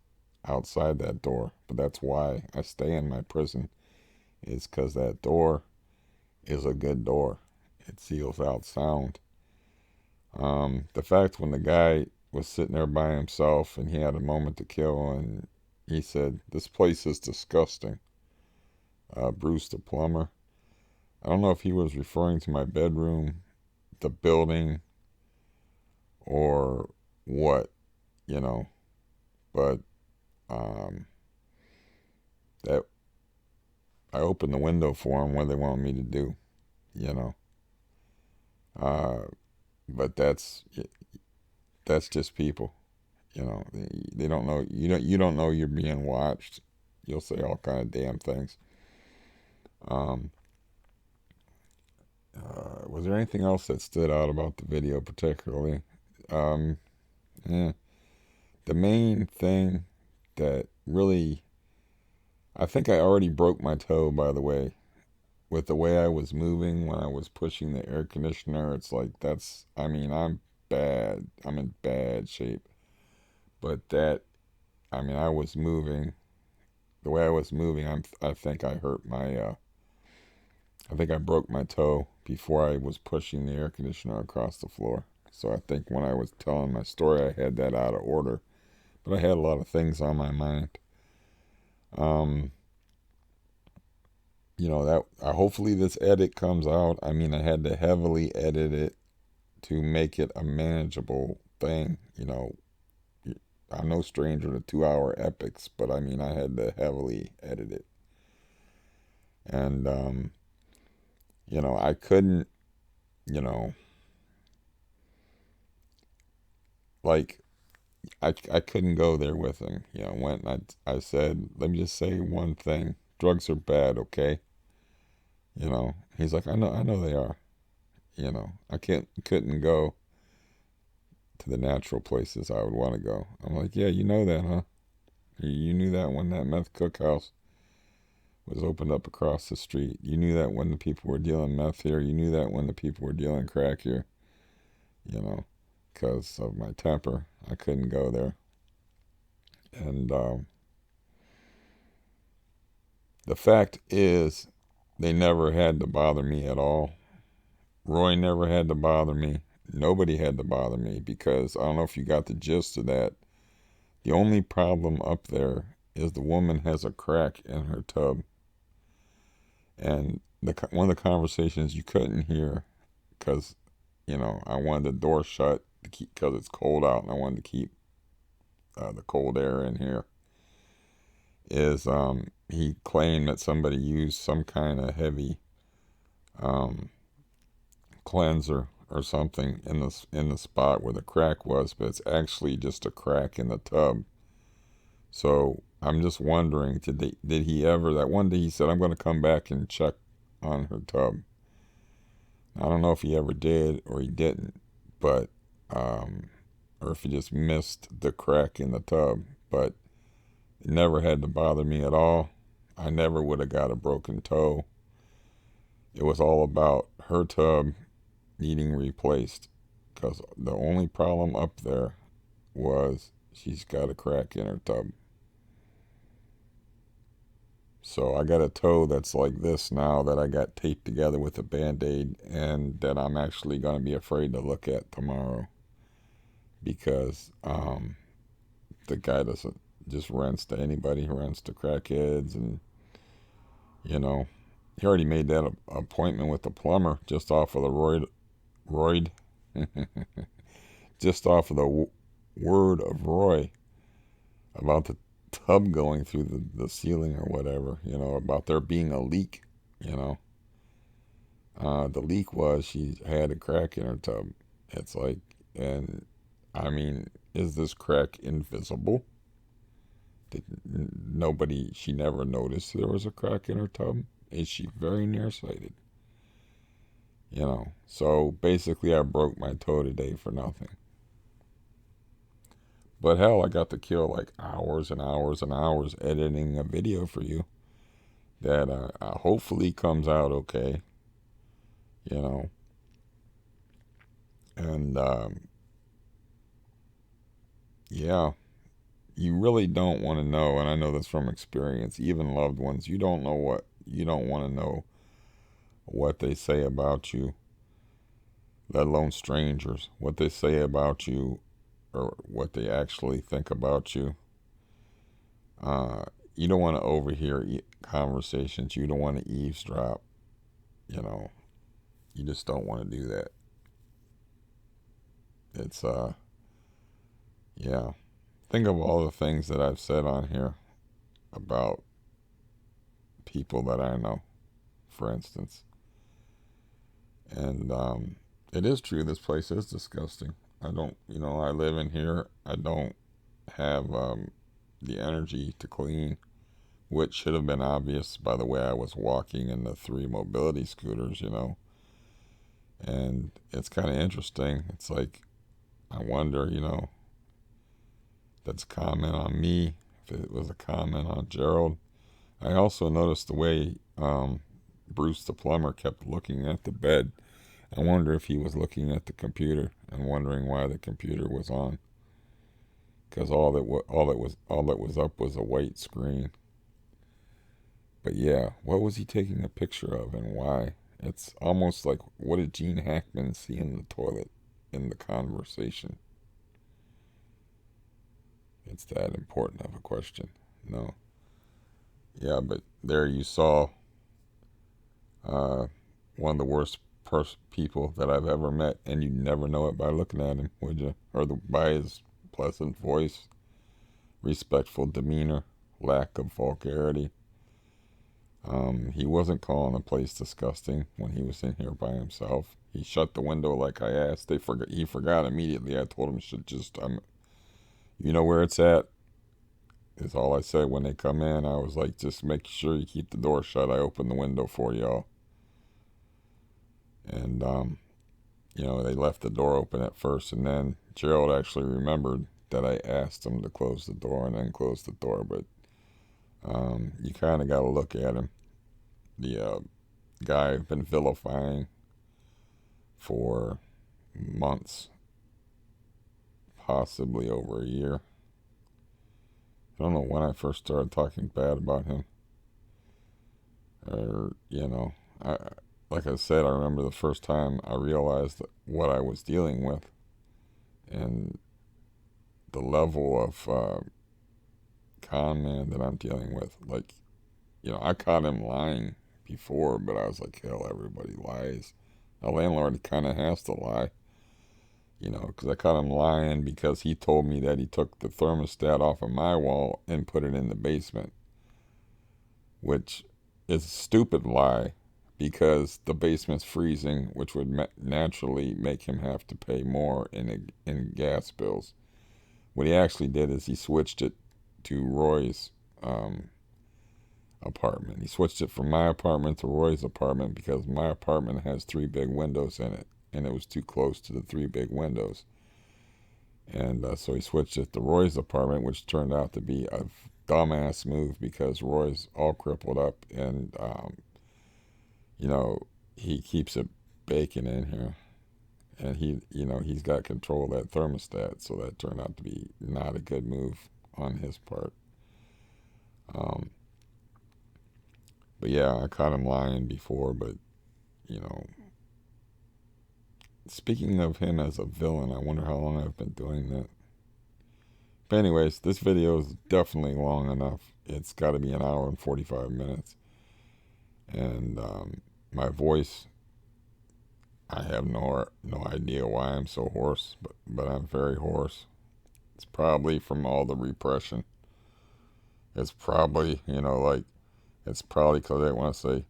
outside that door. But that's why I stay in my prison, is because that door is a good door. It seals out sound. The fact when the guy was sitting there by himself and he had a moment to kill and he said, "This place is disgusting." Bruce the plumber. I don't know if he was referring to my bedroom, the building, or what, you know, but um, that I opened the window for him what they wanted me to do, you know. Uh, but that's just people, you know. They don't know you don't know you're being watched. You'll say all kind of damn things. Um, was there anything else that stood out about the video particularly? Um, yeah, the main thing that really, I think I already broke my toe, by the way, with the way I was moving when I was pushing the air conditioner. It's like I mean, I'm bad. I'm in bad shape. But I mean, I was moving the way I was moving. I think I hurt I think I broke my toe before I was pushing the air conditioner across the floor. So I think when I was telling my story, I had that out of order. But I had a lot of things on my mind. Um, that hopefully this edit comes out. I mean, I had to heavily edit it to make it a manageable thing. I'm no stranger to 2 hour epics, but I mean, I had to heavily edit it. And, I couldn't, you know, like, I couldn't go there with him. When I said, let me just say one thing: drugs are bad, okay? He's like, I know they are. I couldn't go to the natural places I would want to go. I'm like, yeah, you know that, huh? You knew that when that meth cookhouse was opened up across the street. You knew that when the people were dealing meth here. You knew that when the people were dealing crack here. You know, because of my temper, I couldn't go there. And the fact is, they never had to bother me at all. Roy never had to bother me. Nobody had to bother me because I don't know if you got the gist of that. The only problem up there is the woman has a crack in her tub. And one of the conversations you couldn't hear because, I wanted the door shut to keep, because it's cold out and I wanted to keep the cold air in here, is he claimed that somebody used some kind of heavy um, cleanser or something in the spot where the crack was, but it's actually just a crack in the tub. So I'm just wondering, did he ever, that one day he said, I'm going to come back and check on her tub. I don't know if he ever did or he didn't, but, or if he just missed the crack in the tub, but it never had to bother me at all. I never would have got a broken toe. It was all about her tub needing replaced because the only problem up there was she's got a crack in her tub. So I got a toe that's like this now that I got taped together with a band-aid and that I'm actually going to be afraid to look at tomorrow because the guy doesn't just rents to anybody. He rents to crackheads and, you know, he already made that appointment with the plumber just off of the Royd, just off of the word of Roy about the tub going through the ceiling or whatever, about there being a leak, you know. The leak was she had a crack in her tub. It's like, and I mean, is this crack invisible? She never noticed there was a crack in her tub? Is she very nearsighted? So basically I broke my toe today for nothing. But hell, I got to kill like hours and hours and hours editing a video for you that hopefully comes out okay, you know. And yeah, you really don't want to know, and I know this from experience, even loved ones, you don't want to know what they say about you, let alone strangers, what they say about you or what they actually think about you. Uh, you don't want to overhear conversations. You don't want to eavesdrop. You know, you just don't want to do that. It's yeah. Think of all the things that I've said on here about people that I know, for instance, and it is true. This place is disgusting. I don't, I live in here. I don't have the energy to clean, which should have been obvious by the way I was walking in the three mobility scooters. And it's kind of interesting. It's like, I wonder, that's a comment on me, if it was a comment on Gerald. I also noticed the way Bruce the plumber kept looking at the bed. I wonder if he was looking at the computer and wondering why the computer was on, because all that was up was a white screen. But yeah, what was he taking a picture of and why? It's almost like, what did Gene Hackman see in the toilet in the conversation? It's that important of a question. No. Yeah, but there you saw uh, one of the worst people that I've ever met, and you never know it by looking at him, would you? Or by his pleasant voice, respectful demeanor, lack of vulgarity. He wasn't calling the place disgusting when he was in here by himself. He shut the window like I asked. He forgot immediately. I told him should just you know where it's at. Is all I said when they come in. I was like, just make sure you keep the door shut. I opened the window for y'all. And they left the door open at first, and then Gerald actually remembered that I asked him to close the door and then close the door. But you kind of got to look at him. The guy I've been vilifying for months, possibly over a year. I don't know when I first started talking bad about him. Or, like I said, I remember the first time I realized what I was dealing with and the level of con man that I'm dealing with. Like, I caught him lying before, but I was like, hell, everybody lies. A landlord kind of has to lie, because I caught him lying because he told me that he took the thermostat off of my wall and put it in the basement, which is a stupid lie because the basement's freezing, which would naturally make him have to pay more in gas bills. What he actually did is he switched it to Roy's apartment. He switched it from my apartment to Roy's apartment because my apartment has three big windows in it, and it was too close to the three big windows. And so he switched it to Roy's apartment, which turned out to be a dumbass move because Roy's all crippled up, and he keeps it baking in here, and he's got control of that thermostat, so that turned out to be not a good move on his part. Um, but yeah, I caught him lying before, but you know, speaking of him as a villain, I wonder how long I've been doing that. But anyways, this video is definitely long enough. It's got to be an hour and 45 minutes. And my voice, I have no idea why I'm so hoarse, but I'm very hoarse. It's probably from all the repression. It's probably, it's probably because I want to say,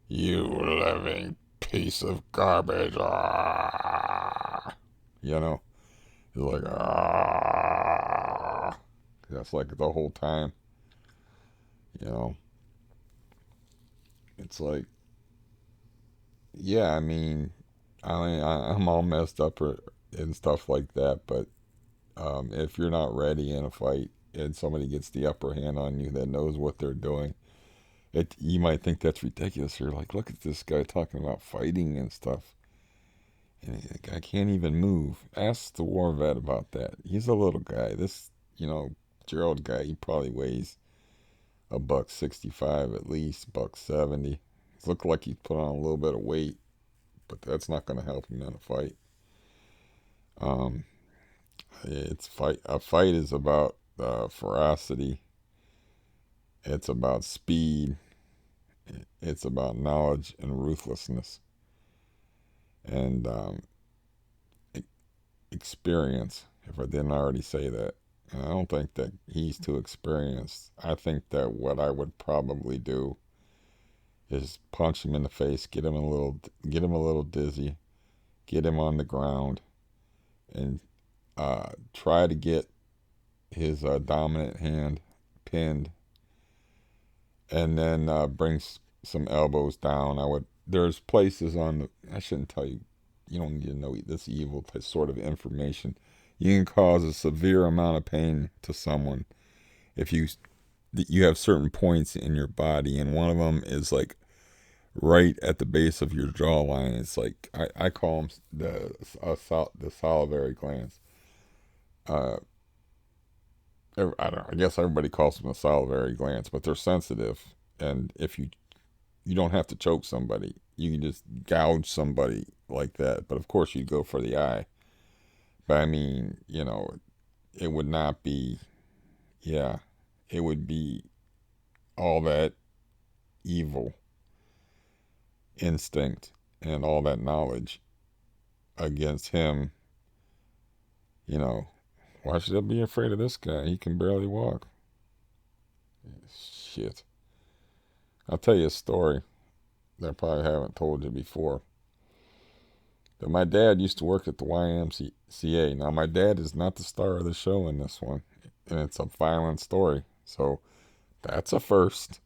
you living piece of garbage. Ah! It's like, ah. That's like the whole time. You know, it's like, yeah, I mean, I'm all messed up and stuff like that, but if you're not ready in a fight and somebody gets the upper hand on you that knows what they're doing, you might think that's ridiculous. You're like, look at this guy talking about fighting and stuff. And the guy can't even move. Ask the war vet about that. He's a little guy. This, Gerald guy, he probably weighs a buck 65 at least, buck 70. He looked like he's put on a little bit of weight, but that's not going to help him in a fight. Um, it's fight. A fight is about ferocity. It's about speed. It's about knowledge and ruthlessness and experience. If I didn't already say that, and I don't think that he's too experienced. I think that what I would probably do is punch him in the face, get him a little dizzy, get him on the ground, and try to get his dominant hand pinned, and then bring some elbows down. There's places on the. I shouldn't tell you. You don't need to know this evil sort of information. You can cause a severe amount of pain to someone if you have certain points in your body, and one of them is like right at the base of your jawline. It's like I call them the salivary glands. Uh, I don't know, I guess everybody calls them the salivary glands, but they're sensitive, and if you don't have to choke somebody, you can just gouge somebody like that. But of course, you go for the eye. But I mean, it would not be, yeah, it would be all that evil instinct and all that knowledge against him. You know, why should I be afraid of this guy? He can barely walk. Shit. I'll tell you a story that I probably haven't told you before. That my dad used to work at the YMCA. Now, my dad is not the star of the show in this one, and it's a violent story. So that's a first.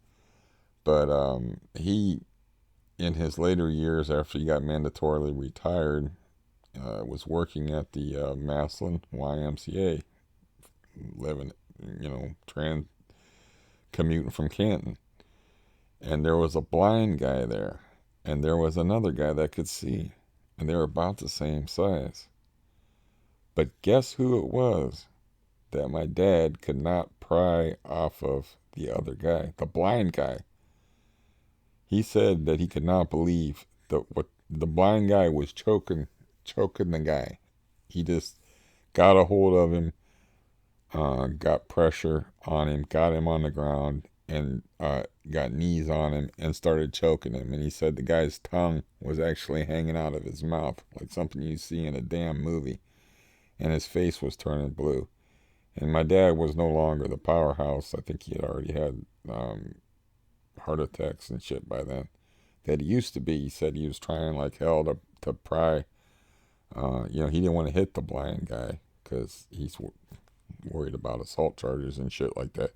But he, in his later years after he got mandatorily retired, was working at the Maslin YMCA, living, commuting from Canton. And there was a blind guy there, and there was another guy that could see, and they were about the same size. But guess who it was that my dad could not pry off of the other guy, the blind guy? He said that he could not believe that what the blind guy was choking the guy. He just got a hold of him, got pressure on him, got him on the ground, and got knees on him and started choking him. And he said the guy's tongue was actually hanging out of his mouth like something you see in a damn movie, and his face was turning blue. And my dad was no longer the powerhouse. I think he had already had heart attacks and shit by then. That he used to be. He said he was trying like hell to pry. He didn't want to hit the blind guy because he's worried about assault charges and shit like that.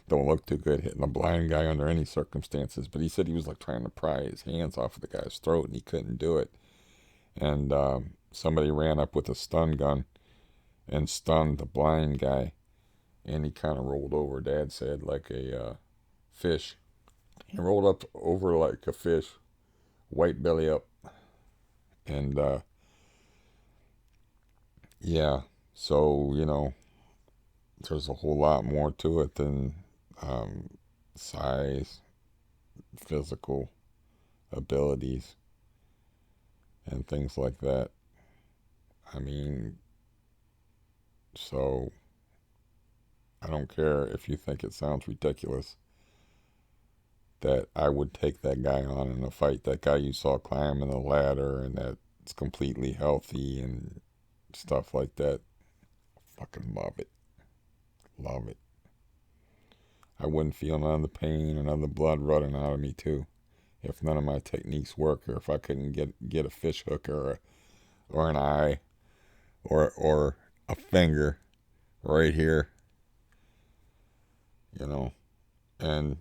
Don't look too good hitting a blind guy under any circumstances. But he said he was like trying to pry his hands off of the guy's throat and he couldn't do it. And somebody ran up with a stun gun and stunned the blind guy. And he kind of rolled over, Dad said, like a fish. He rolled up over like a fish, white belly up. And yeah, so, there's a whole lot more to it than size, physical abilities, and things like that. I mean, so I don't care if you think it sounds ridiculous that I would take that guy on in a fight. That guy you saw climbing the ladder and that's completely healthy and stuff like that. Fucking love it. Love it. I wouldn't feel none of the pain and none of the blood running out of me too, if none of my techniques work, or if I couldn't get a fish hook or an eye or a finger right here, and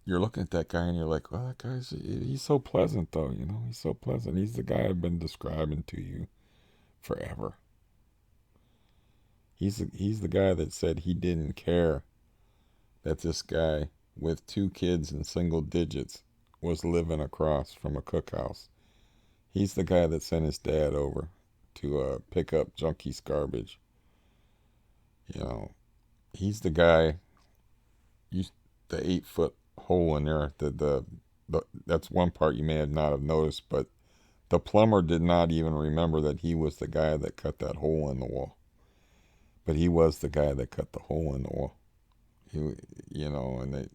you're looking at that guy and you're like, well, he's so pleasant though, he's so pleasant. He's the guy I've been describing to you forever. He's the guy that said he didn't care that this guy with 2 kids in single digits was living across from a cookhouse. He's the guy that sent his dad over to pick up junkies garbage. You know, he's the guy. You, the 8 foot hole in there. That's one part you may have not have noticed, but the plumber did not even remember that he was the guy that cut that hole in the wall. But he was the guy that cut the hole in the wall. He, and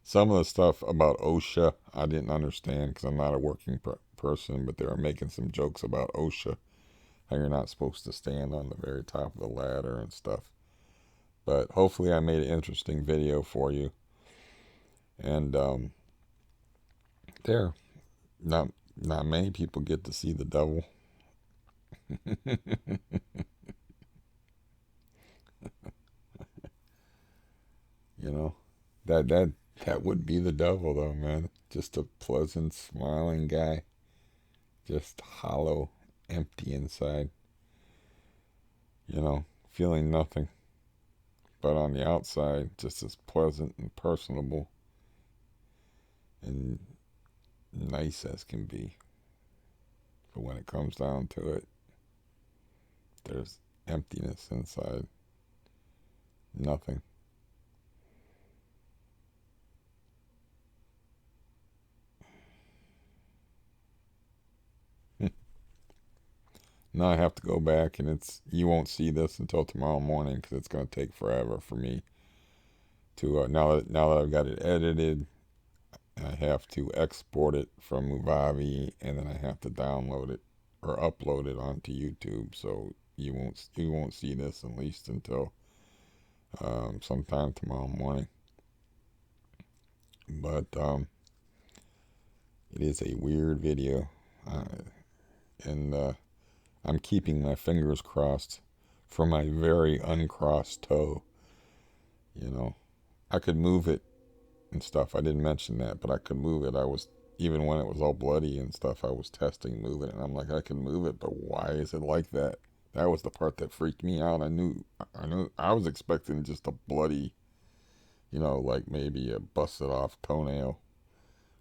some of the stuff about OSHA I didn't understand because I'm not a working person, but they were making some jokes about OSHA, how you're not supposed to stand on the very top of the ladder and stuff. But hopefully I made an interesting video for you. And there, not many people get to see the devil. You know, that would be the devil, though, man. Just a pleasant, smiling guy, just hollow, empty inside. Feeling nothing, but on the outside, just as pleasant and personable and nice as can be. But when it comes down to it, there's emptiness inside. Nothing. Now I have to go back, and you won't see this until tomorrow morning because it's going to take forever for me to now that I've got it edited. I have to export it from Movavi, and then I have to download it or upload it onto YouTube. So you won't see this at least until sometime tomorrow morning. But it is a weird video, and I'm keeping my fingers crossed for my very uncrossed toe. I could move it and stuff. I didn't mention that, but I could move it. Even when it was all bloody and stuff, I was testing moving it, and I'm like, I can move it, but why is it like that? That was the part that freaked me out. I knew I was expecting just a bloody, like maybe a busted off toenail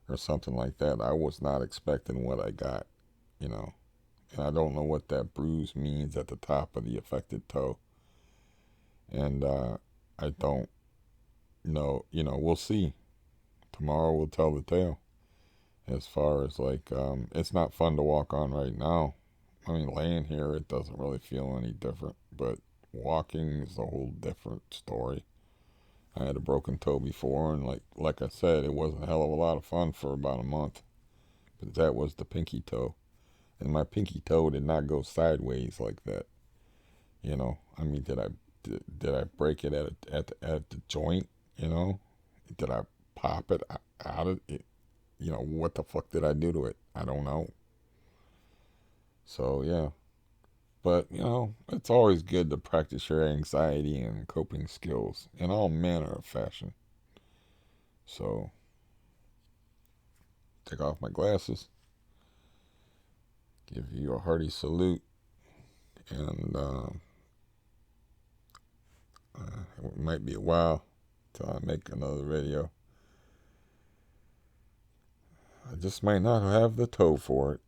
or something like that. I was not expecting what I got, and I don't know what that bruise means at the top of the affected toe, and I don't know. We'll see. Tomorrow will tell the tale. As far as it's not fun to walk on right now. I mean, laying here, it doesn't really feel any different, but walking is a whole different story. I had a broken toe before, and like I said, it wasn't a hell of a lot of fun for about a month. But that was the pinky toe, and my pinky toe did not go sideways like that. I mean, did I break it at the joint? Did I pop it out of it? What the fuck did I do to it? I don't know. So, yeah. But, it's always good to practice your anxiety and coping skills in all manner of fashion. So, take off my glasses, give you a hearty salute, and it might be a while till I make another video. I just might not have the toe for it.